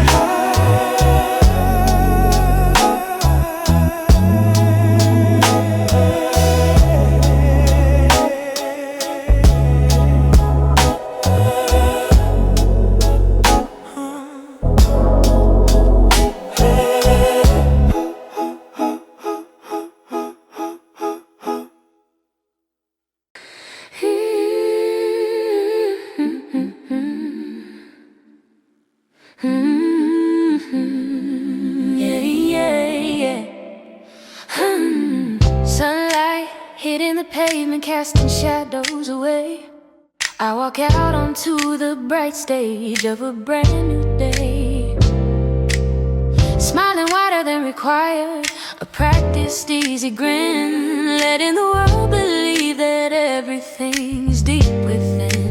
Sunlight hitting the pavement, casting shadows away. I walk out onto the bright stage of a brand new day, smiling wider than required, a practiced easy grin, letting the world believe that everything's deep within.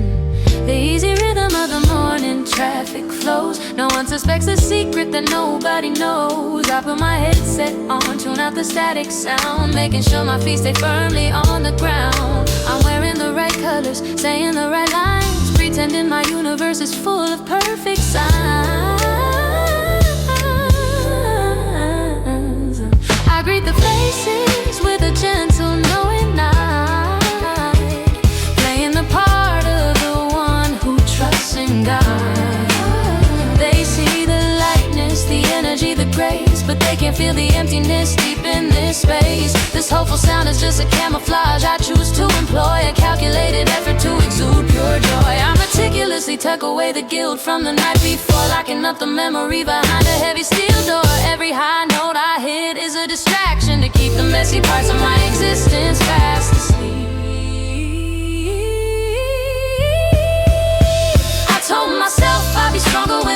The easy rhythm of the morning traffic flows, no one suspects a secret that nobody knows. I put my headset on, tune out the static sound, making sure my feet stay firmly on the ground. I'm wearing the right colors, saying the right lines, pretending my universe is full of perfect signs. I greet the faces with a gentle knowing nod, playing the part of the one who trusts in God. They see the lightness, the energy, the grace, but they can't feel the emptiness deep in this space. This hopeful sound is just a camouflage I choose to employ, a calculated effort to exude pure joy. I meticulously tuck away the guilt from the night before, locking up the memory behind a heavy steel door. Every high note I hit is a distraction to keep the messy parts of my existence fast asleep.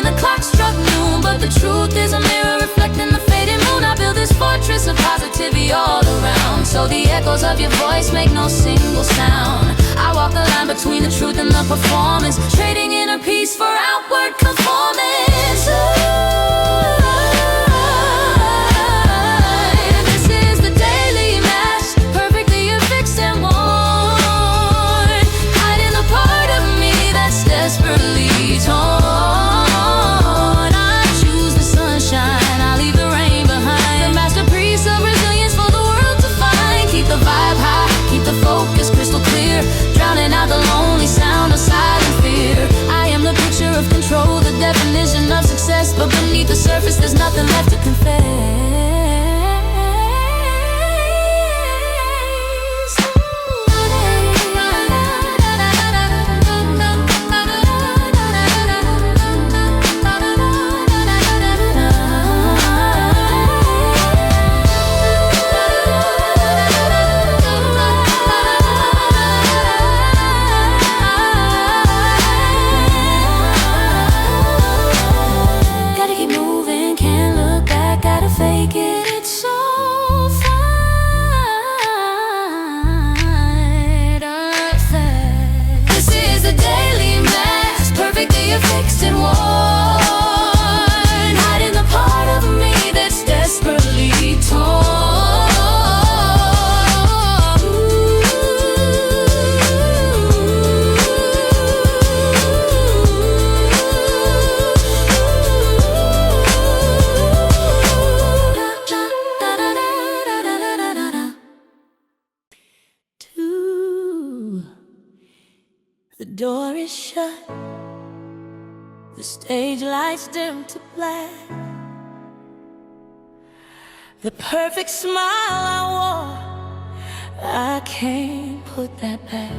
when the clock struck noon. But the truth is a mirror reflecting the fading moon. I built this fortress of positivity all around, so the echoes of your voice make no single sound. I walk the line between the truth and the performance, trading inner peace for outward conformance. This is the daily mask, perfectly affixed and worn, hiding the part of me that's desperately torn. I choose the sunshine, I leave the rain behind, the masterpiece of resilience for the world to find. Keep the vibe high, keep the focus crystal clear, drowning out the lonely sound of silent fear. I am the picture of control, the definition of success, but beneath the surface there's nothing left to confess. Fixed and worn, hiding the part of me that's desperately torn. The door is shut, the stage lights dim to black. The perfect smile I wore, I can't put that back.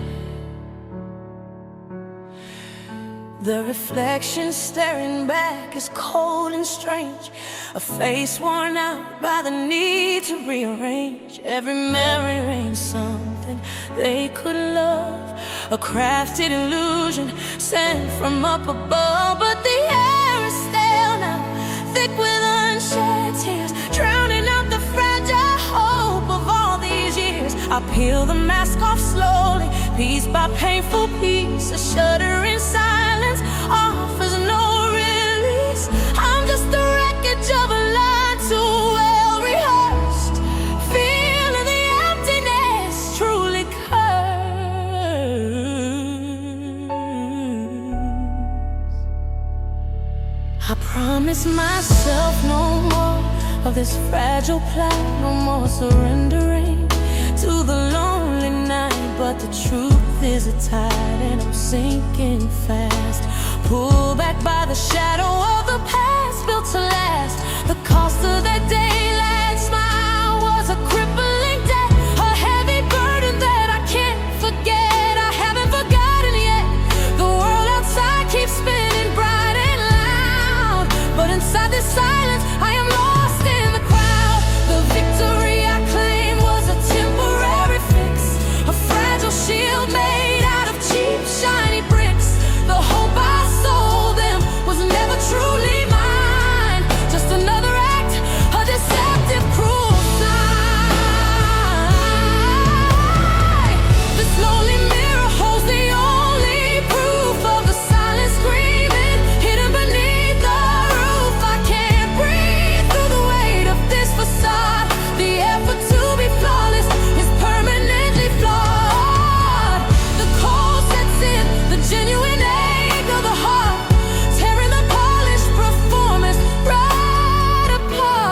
The reflection staring back is cold and strange, a face worn out by the need to rearrange. Every memory rings something they could love, a crafted illusion sent from up above. But the air is stale now, thick with unshed tears, drowning out the fragile hope of all these years. I peel the mask off slowly, piece by painful piece. A shuddering silence offers no release. I'm just the wreckage of a lie too well rehearsed, feeling the emptiness truly cursed. I promise myself no more of this fragile plight, no more surrendering to the lonely night. But the truth is a tide and I'm sinking fast, pulled back by the shadow of the past, built to last. The cost of that daylight smile was a crippling debt, a heavy burden that I can't forget. I haven't forgotten yet. The world outside keeps spinning bright and loud, but inside this silence I am lost in the crowd. The victory I claimed was a temporary fix, a fragile shield made out of cheap shiny bricks. The hope I sold them was never truly mine, just another act, a deceptive cruel sign. This lonely mirror holds the only proof of the silent screaming hidden beneath the roof. I can't breathe through the weight of this facade. The effort to be flawless is permanently flawed. The cold sets in, the genuine ache of the heart, tearing the polished performance right apart.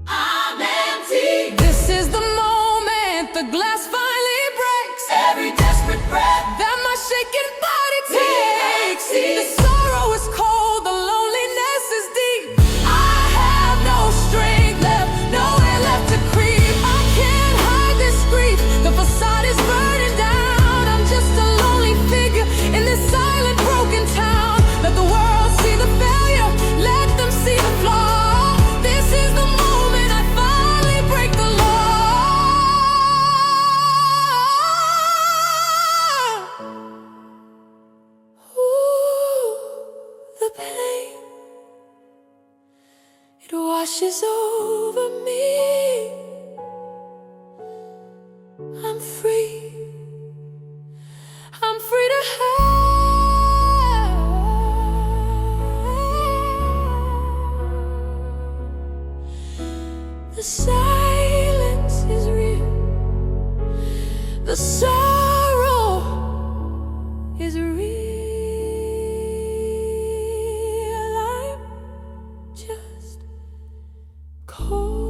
I'm empty. This is the moment the glass finally breaks. Every desperate breath that my shaking body takes. The sorrow is cold, the loneliness is deep. I have no strength left, nowhere left to creep. I can't hide this grief, the facade is burning down. I'm just a lonely figure in this silent broken town. Let the world see the failure, let them see the flaw. This is the moment I finally break the law. it washes over me. I'm free, I'm free to have. The silence is real, the sorrow is real. I'm just cold.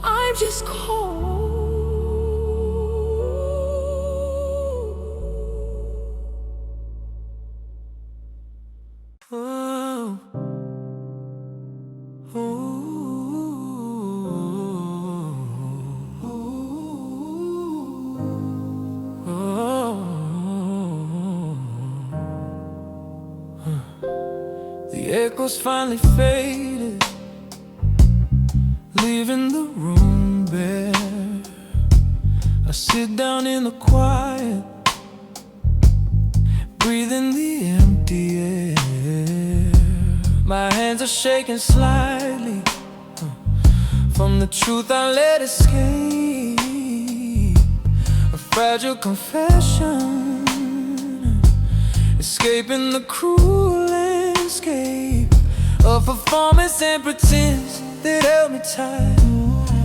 I'm just cold. Oh. The echoes finally faded, leaving the room bare. I sit down in the quiet, breathing the empty air. My hands are shaking slightly from the truth I let escape. A fragile confession, escaping the cruel landscape of performance and pretense that held me tight.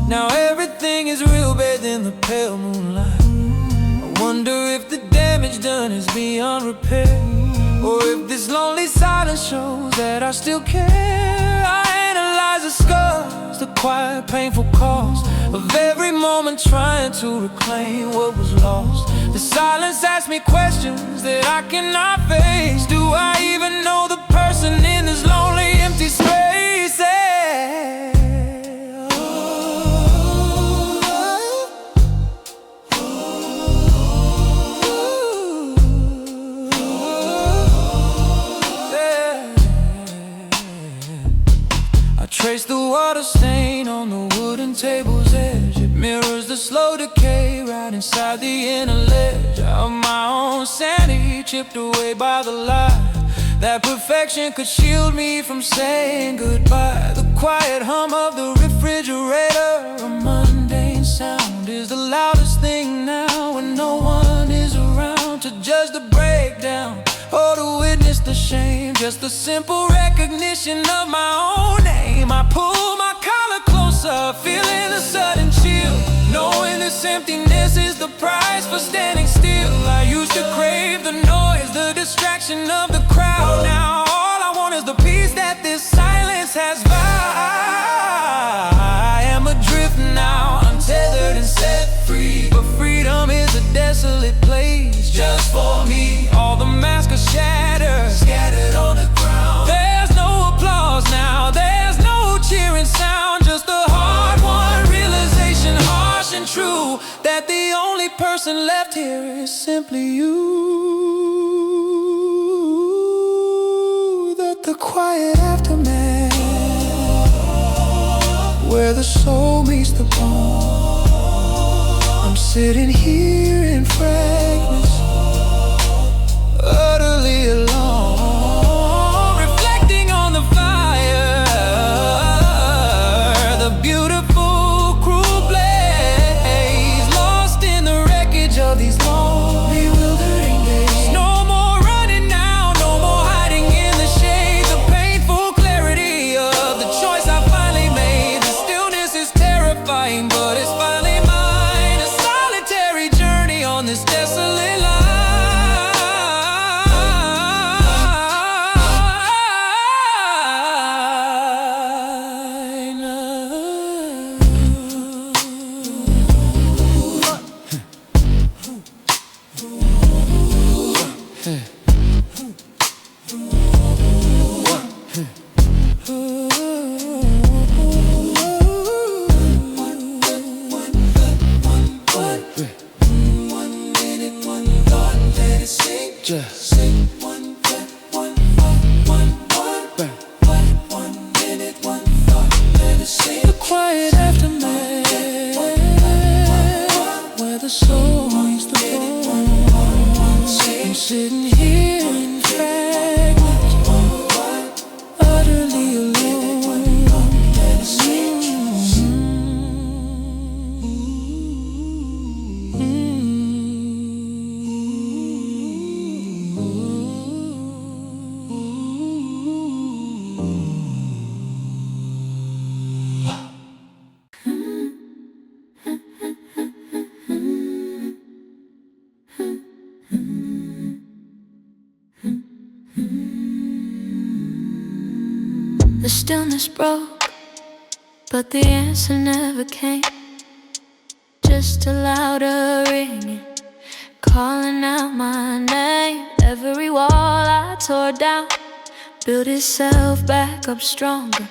Now everything is real bathed in the pale moonlight. I wonder if the damage done is beyond repair, or if this lonely silence shows that I still care. I analyze the scars, the quiet, painful cost of every moment trying to reclaim what was lost. The silence asks me questions that I cannot face. Do I even know the person in this lonely, empty space? I trace the water stain on the wooden table's edge. It mirrors the slow decay right inside the inner ledge of my own sanity, chipped away by the lie that perfection could shield me from saying goodbye. The quiet hum of the refrigerator, a mundane sound, is the loudest thing now when no one is around to judge the breakdown or to witness the shame. Just the simple recognition of my own name. I pull my collar closer, feeling a sudden chill, knowing this emptiness is the price for standing still. I used to crave the noise, the distraction of the crowd. Now all I want is the peace that this silence has vowed. I am adrift now, untethered and set free, but freedom is a desolate place just for me. All the masks are shattered, scattered on the ground. There's no applause now, there's no cheering sound, just a hard-won realization, harsh and true, that the only person left here is simply you. That the quiet aftermath, where the soul meets the bone. I'm sitting here in fragments, utterly alone, reflecting on the fire, the beautiful cruel blaze, lost in the wreckage of these long, bewildering days. No more running now, no more hiding in the shade. The painful clarity of the choice I finally made. The stillness is terrifying, but it's finally mine. A solitary journey sitting here in fragments, utterly alone. The stillness broke, but the answer never came. Just a louder ringing, calling out my name. Every wall I tore down built itself back up stronger.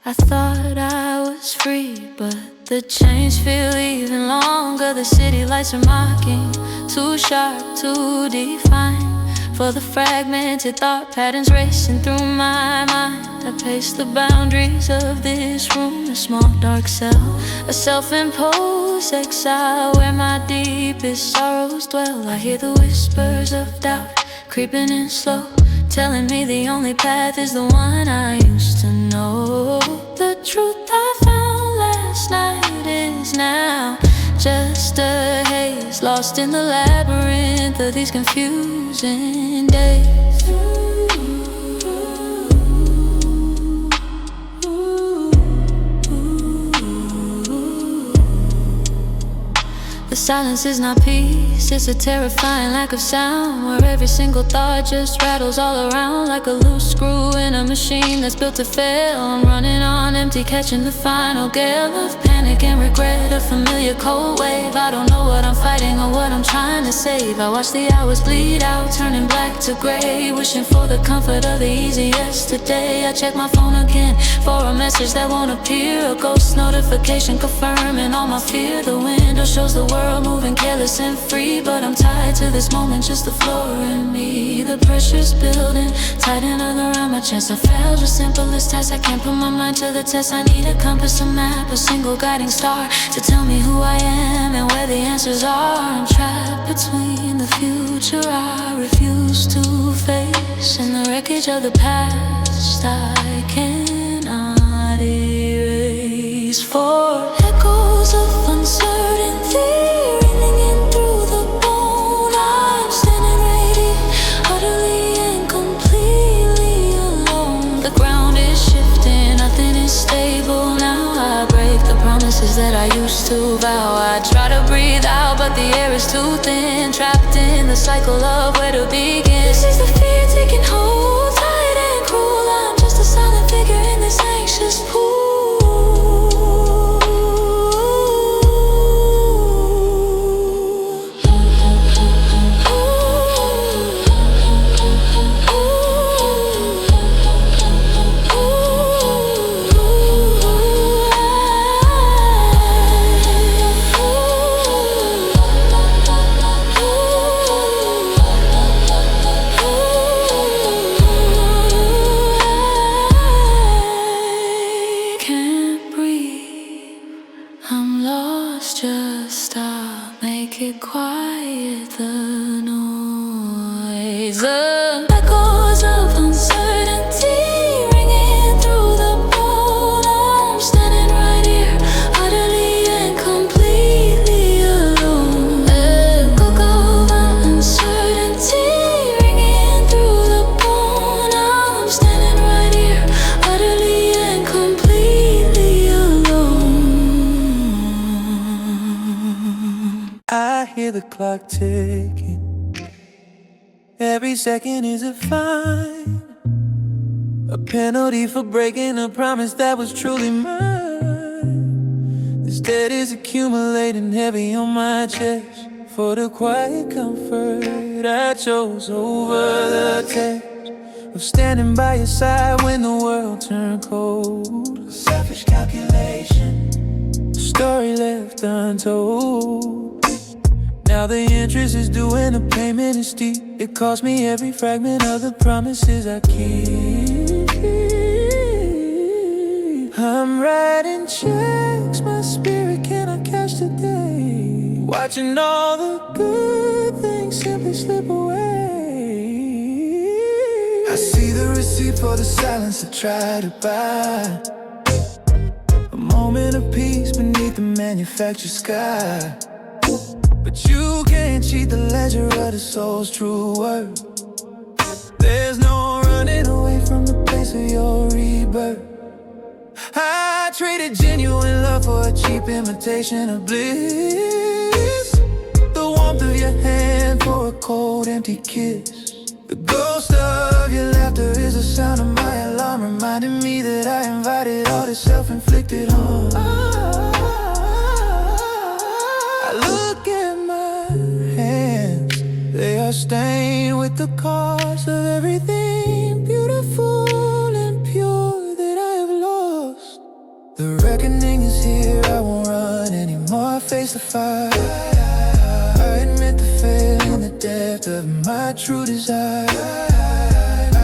I thought I was free, but the chains feel even longer. The city lights are mocking, too sharp to define. For the fragmented thought patterns racing through my mind, I pace the boundaries of this room, a small dark cell, a self-imposed exile where my deepest sorrows dwell. I hear the whispers of doubt creeping in slow, telling me the only path is the one I used to know. The truth I found last night is now just a haze, lost in the labyrinth of these confusing days. The silence is not peace, it's a terrifying lack of sound, where every single thought just rattles all around like a loose screw in a machine that's built to fail. I'm running on empty, catching the final gale of panic and regret, a familiar cold wave. I don't know what I'm fighting or what I'm trying to save. I watch the hours bleed out, turning black to gray, wishing for the comfort of the easy yesterday. I check my phone again for a message that won't appear, a ghost notification confirming all my fear. The window shows the world moving careless and free, but I'm tied to this moment, just the floor and me. The pressure's building, tighten around my chest. I failed the simplest task, I can't put my mind to the test. I need a compass, a map, a single guiding star to tell me who I am and where the answers are. I'm trapped between the future I refuse to face and the wreckage of the past I cannot erase. For echoes of uncertainty ringing in through the bone, I'm standing right here, utterly and completely alone. The ground is shifting, nothing is stable now. I break the promises that I used to vow. I try to breathe out, but the air is too thin, trapped in the cycle of where to begin. This is the fear taking hold, tight and cruel. I'm just a silent figure in this anxious pool. I'm lost, just stop, make it quiet, the noise. The echoes of uncertainty ringing through the bone. I'm standing right here, utterly and completely alone. Echoes of uncertainty ringing through the bone. I'm standing right here, utterly and completely alone. I hear the clock ticking, every second is a fine, a penalty for breaking a promise that was truly mine. This debt is accumulating heavy on my chest. For the quiet comfort I chose over the test of standing by your side when the world turned cold. A selfish calculation, a story left untold. Now the interest is due and the payment is steep. It cost me every fragment of the promises I keep. I'm writing checks, my spirit cannot catch today, watching all the good things simply slip away. the receipt for the silence I try to buy. A moment of peace beneath the manufactured sky. But you can't cheat the ledger of the soul's true worth. There's no running away from the place of your rebirth. I traded genuine love for a cheap imitation of bliss. The warmth of your hand for a cold, empty kiss. The ghost of your laughter is the sound of my alarm, reminding me that I invited all this self-inflicted harm. I look at my hands, they are stained with the cost of everything beautiful and pure that I have lost. The reckoning is here, I won't run anymore, I face the fire. I admit the fail in the depth of my true desire.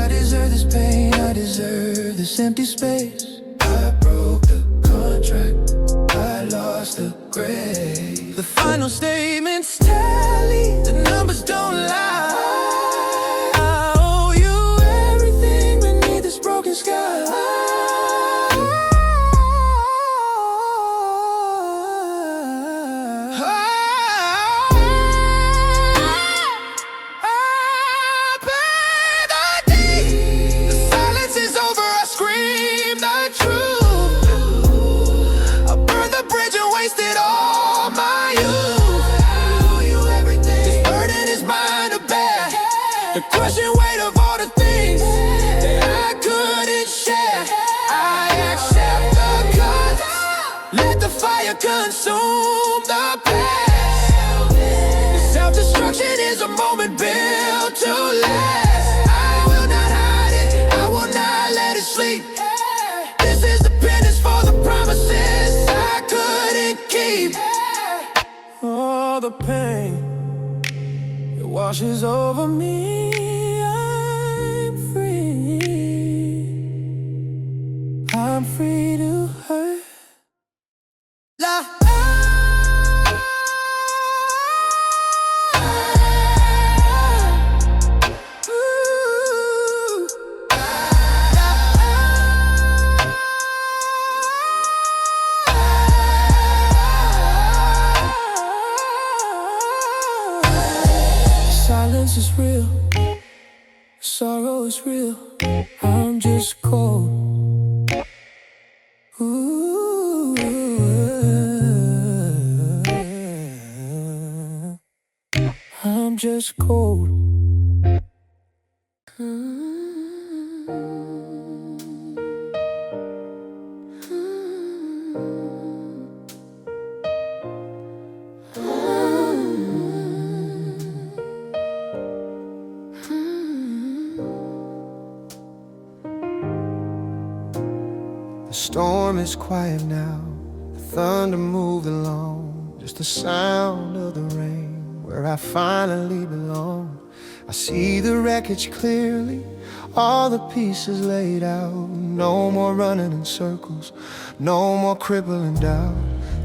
I deserve this pain, I deserve this empty space. I broke the contract, I lost the grave. The final statements tally, the numbers don't lie. I owe you everything beneath this broken sky. The crushing weight of all the things that I couldn't share. I accept the cuts, let the fire consume the past. The self-destruction is a moment built to last. I will not hide it, I will not let it sleep. This is the penance for the promises I couldn't keep. All the pain, it washes over me. I'm free to hurt. La. Silence is real, sorrow is real. I'm just cold. Ooh, I'm just cold. The storm is quiet now, the thunder moved along, just the sound of the rain, where I finally belong. I see the wreckage clearly, all the pieces laid out. No more running in circles, no more crippling doubt.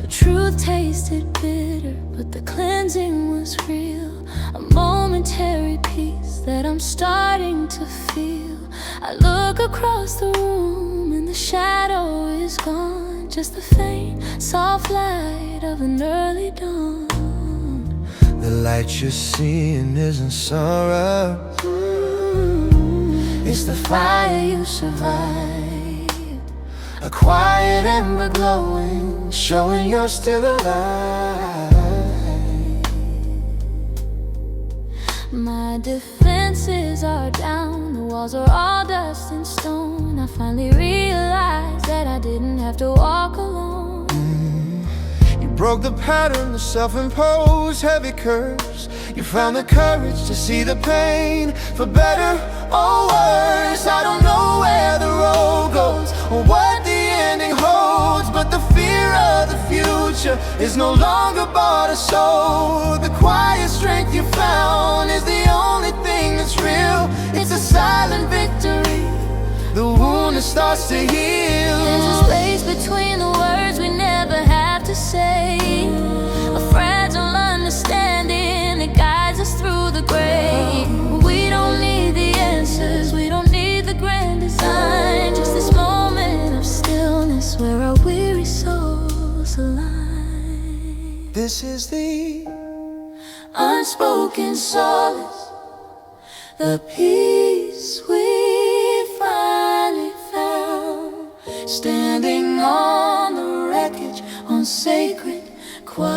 The truth tasted bitter, but the cleansing was real. A momentary peace that I'm starting to feel. I look across the room and the shadow is gone, just the faint, soft light of an early dawn. The light you're seeing isn't sorrow, It's the fire you survived, a quiet ember glowing, showing you're still alive. My defenses are down, the walls are all dust and stone. I finally realized that I didn't have to walk alone. You broke the pattern, the self-imposed heavy curse. You found the courage to see the pain, for better or worse. I don't know where the road goes or what the ending holds, but the fear of the future is no longer bought or sold. The quiet strength you found is the only thing that's real. It's a silent victory, the wound that starts to heal. There's a space between the words we never have to say, a fragile understanding that guides us through the grave. We don't need the answers, we don't need the This is the unspoken solace, the peace we finally found, standing on the wreckage on sacred, quiet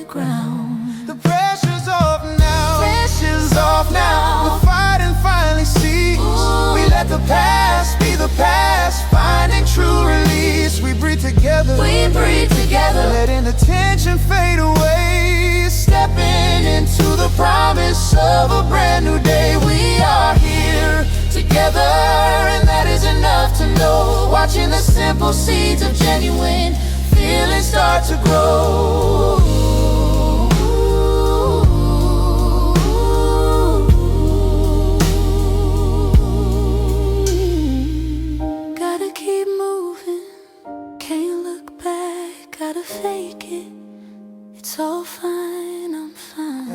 ground. The pressure's off now. Pressure's off now. The fighting finally ceased. Ooh. We let the past be the past, finding true release. We breathe together. We breathe together. Letting the tension fade away. Stepping into the promise of a brand new day. We are here Together, and that is enough to know. Watching the simple seeds of genuine feelings start to grow. Gotta keep moving, can't look back, gotta fake it. It's all fine, I'm fine.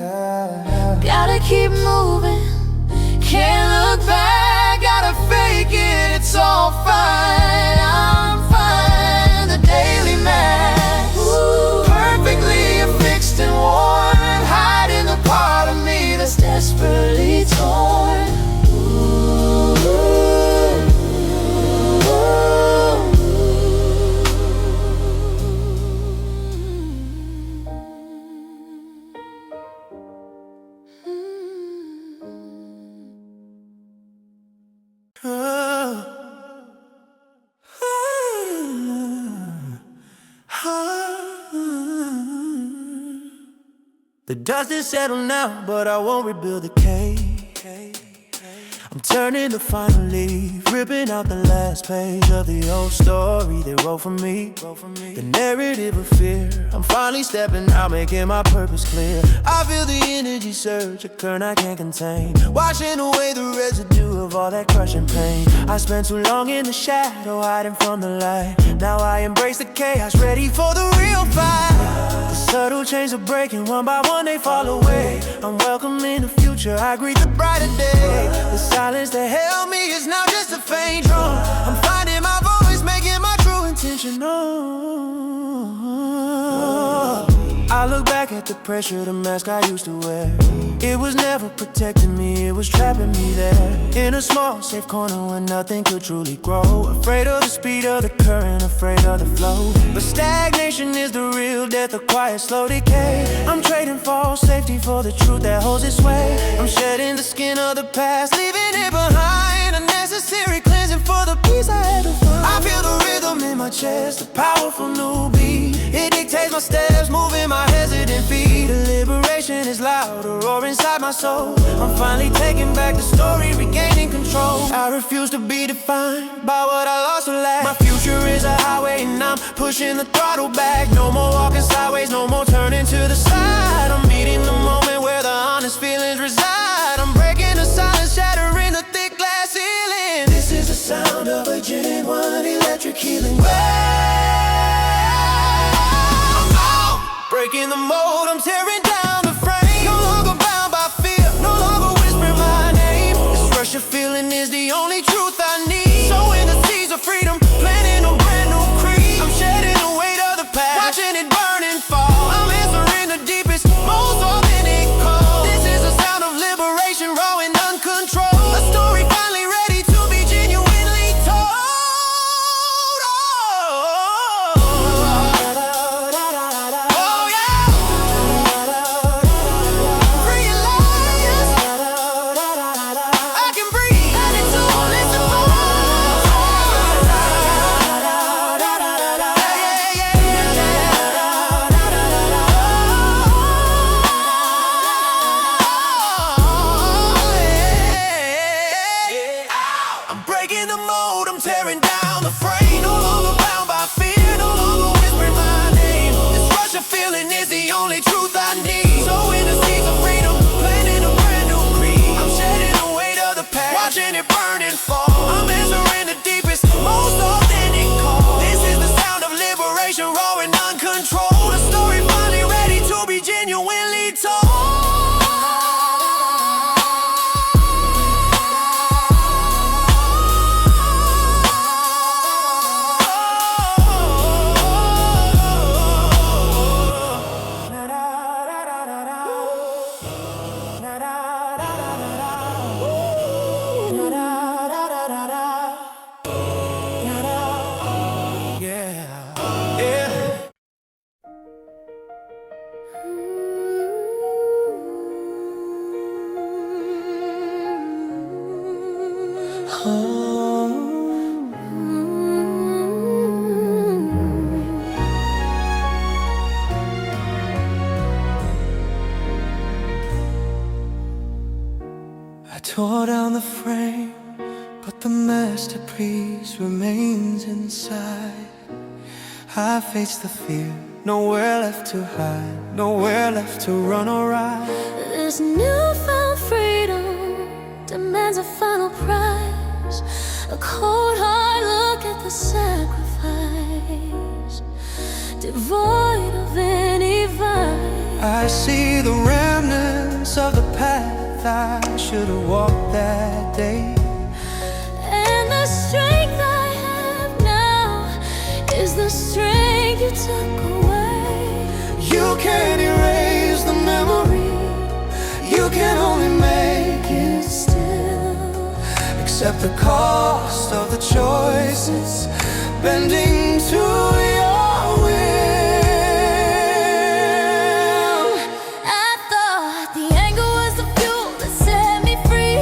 Gotta keep moving, can't look back, gotta fake it. It's all fine, I'm fine. The daily mass, perfectly affixed and worn, hiding the part of me that's desperately torn. The dust is settled now, but I won't rebuild the cave. I'm turning the final leaf, ripping out the last page of the old story they wrote for me. The narrative of fear, I'm finally stepping out, making my purpose clear. I feel the energy surge, a current I can't contain, washing away the residue of all that crushing pain. I spent too long in the shadow, hiding from the light. Now I embrace the chaos, ready for the real fight. The subtle chains are breaking, one by one they fall away. I'm welcoming the future, I greet the brighter day. The silence that held me is now just a faint drum. I'm finding my voice, making my true intention known. I look back at the pressure, the mask I used to wear. It was never protecting me, it was trapping me there. In a small, safe corner where nothing could truly grow. Afraid of the speed of the current, afraid of the flow. But stagnation is the real death, a quiet, slow decay. I'm trading false safety for the truth that holds its sway. I'm shedding the skin of the past, leaving it behind. A necessary cleansing for the peace I had to find. I feel the rhythm in my chest, a powerful new beat. It dictates my steps, moving my hesitant feet. The liberation is loud, a roar inside my soul. I'm finally taking back the story, regaining control. I refuse to be defined by what I lost or lacked. My future is a highway and I'm pushing the throttle back. No more walking sideways, no more turning to the side. I'm meeting the moment where the honest feelings reside. I'm breaking the silence, shattering the thick glass ceiling. This is the sound of a genuine electric healing wave. Breaking the mold, I'm tearing down the frame. No longer bound by fear, no longer whispering my name. This rush of feeling is the only truth I need. Sowing the seeds of freedom, planting a brand new creed. I'm shedding the weight of the past, watching it burn and fall. I'm answering the deepest, most authentic call. This is the sound of liberation, raw and uncontrolled. A story finally ready to be genuinely told. Oh, tore down the frame, but the masterpiece remains inside. I face the fear, nowhere left to hide, nowhere left to run or ride. This newfound freedom demands a final prize, a cold hard look at the sacrifice, devoid of any vibe. I see the remnants of the path I should have walked that day. And the strength I have now is the strength you took away. You can't erase the memory, you can only make it still. Accept the cost of the choices, bending to your will. I thought the anger was the fuel that set me free,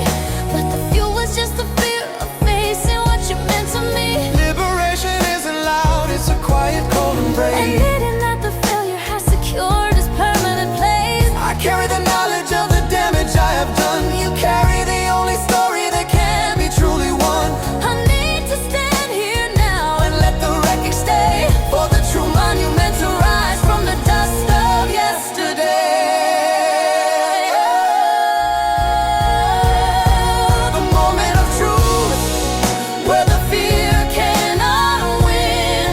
but the fuel was just the fear of facing what you meant to me. Liberation isn't loud, it's a quiet, cold embrace. Admitting that the failure has secured its permanent place. I carry the knowledge of the damage I have done. You carry the only story that can be truly won. I need to stand here now and let the wreckage stay, for the true monument to rise from the dust of yesterday. The moment of truth, where the fear cannot win.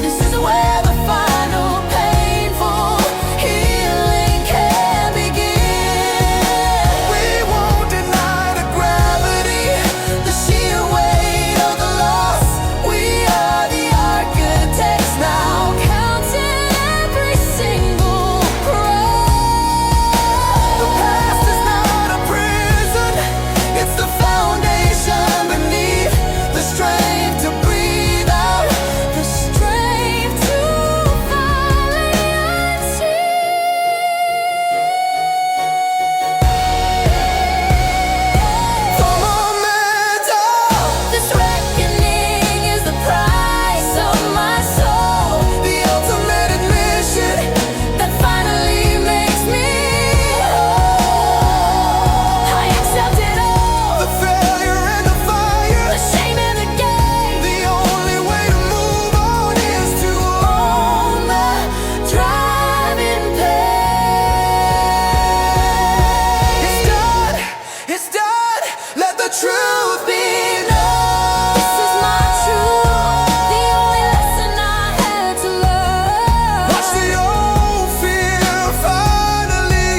This is where the final painful healing can begin. We won't deny the gravity, the sheer weight of the loss. We are the architects now, Counting every single breath. the past is not a prison, it's the foundation beneath, the strength to breathe out, The strength to finally the momentum, This reckoning is the price of my soul, the ultimate admission. that finally makes me whole. I accept it all, The failure and the fire, the shame and the game. the only way to move on is to On the driving pain. It's done, it's done, let the truth be known. This is my truth, the only lesson I had to learn. Watch the old fear finally.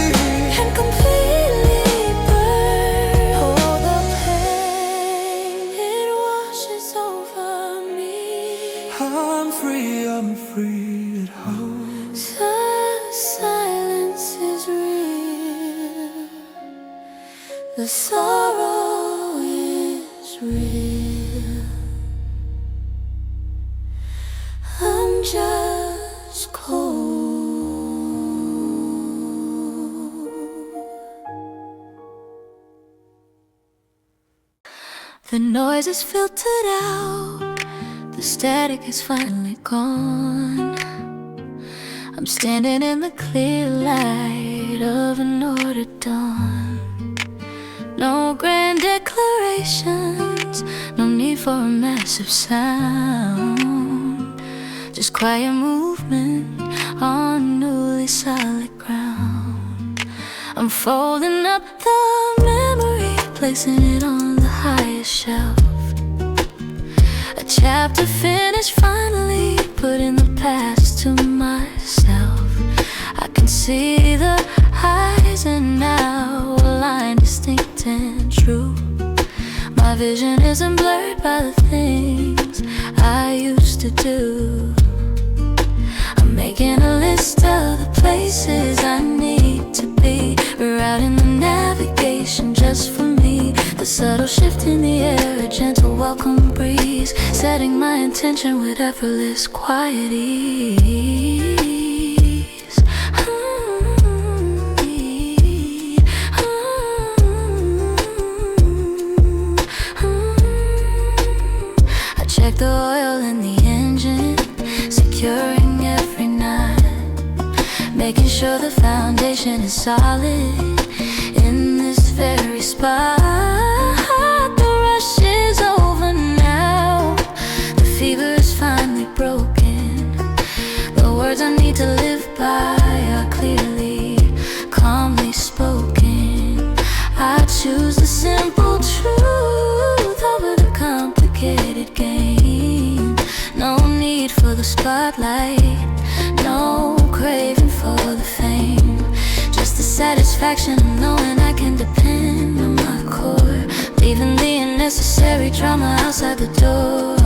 And completely burn. Oh, the pain, it washes over me. I'm free at home. The silence is real, the sorrow is real. I'm just cold. The noise is filtered out, the static is finally gone. I'm standing in the clear light of an ordered dawn. No grand declarations, no need for a massive sound. Just quiet movement on newly solid ground. I'm folding up the memory, placing it on the highest shelf. A chapter finished finally, putting the past to myself. I can see the highs and now aligned, distinct and true. My vision isn't blurred by the things I used to do. I'm making a list of the places I need to be, rerouting the navigation just for me. The subtle shift in the air, a gentle welcome breeze, setting my intention with effortless quiet ease. I check the oil in the engine, securing every knot, making sure the foundation is solid in this very spot. The rush is over now. The fever is finally broken. The words I need to live by are clearly, calmly spoken. I choose the simple truth over the complicated game. No need for the spotlight, no craving for the fame. Just the satisfaction of knowing I can depend on my core, leaving the unnecessary drama outside the door.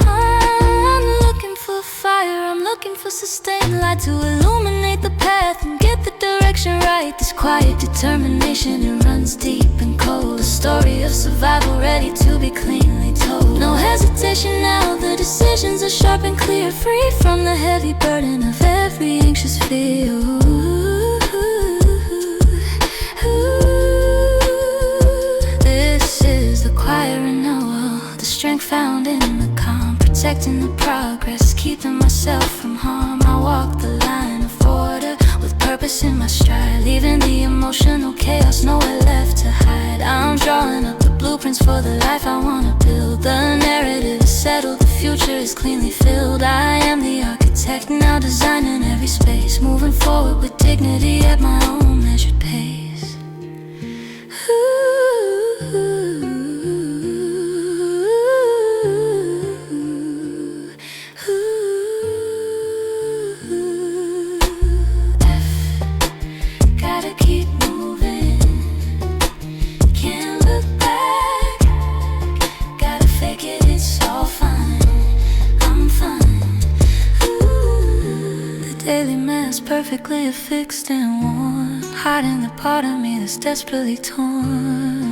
I'm looking for fire, I'm looking for sustained light to illuminate the path and get the direction right. This quiet determination, it runs deep and cold, a story of survival ready to be cleanly told. No hesitation now, the decisions are sharp and clear, free from the heavy burden of every anxious fear. This is the quiet renewal, the strength found in the calm, protecting the progress, keeping myself from harm. I walk the line of order with purpose in my stride, leaving the emotional chaos nowhere left to hide. I'm drawing up the blueprints for the life I wanna build. The narrative is settled, the future is cleanly filled. I am the architect now, designing every space, moving forward with dignity at my own measured pace. Gotta keep moving, can't look back. Gotta fake it, it's all fine, I'm fine. The daily mask perfectly affixed and worn, hiding the part of me that's desperately torn.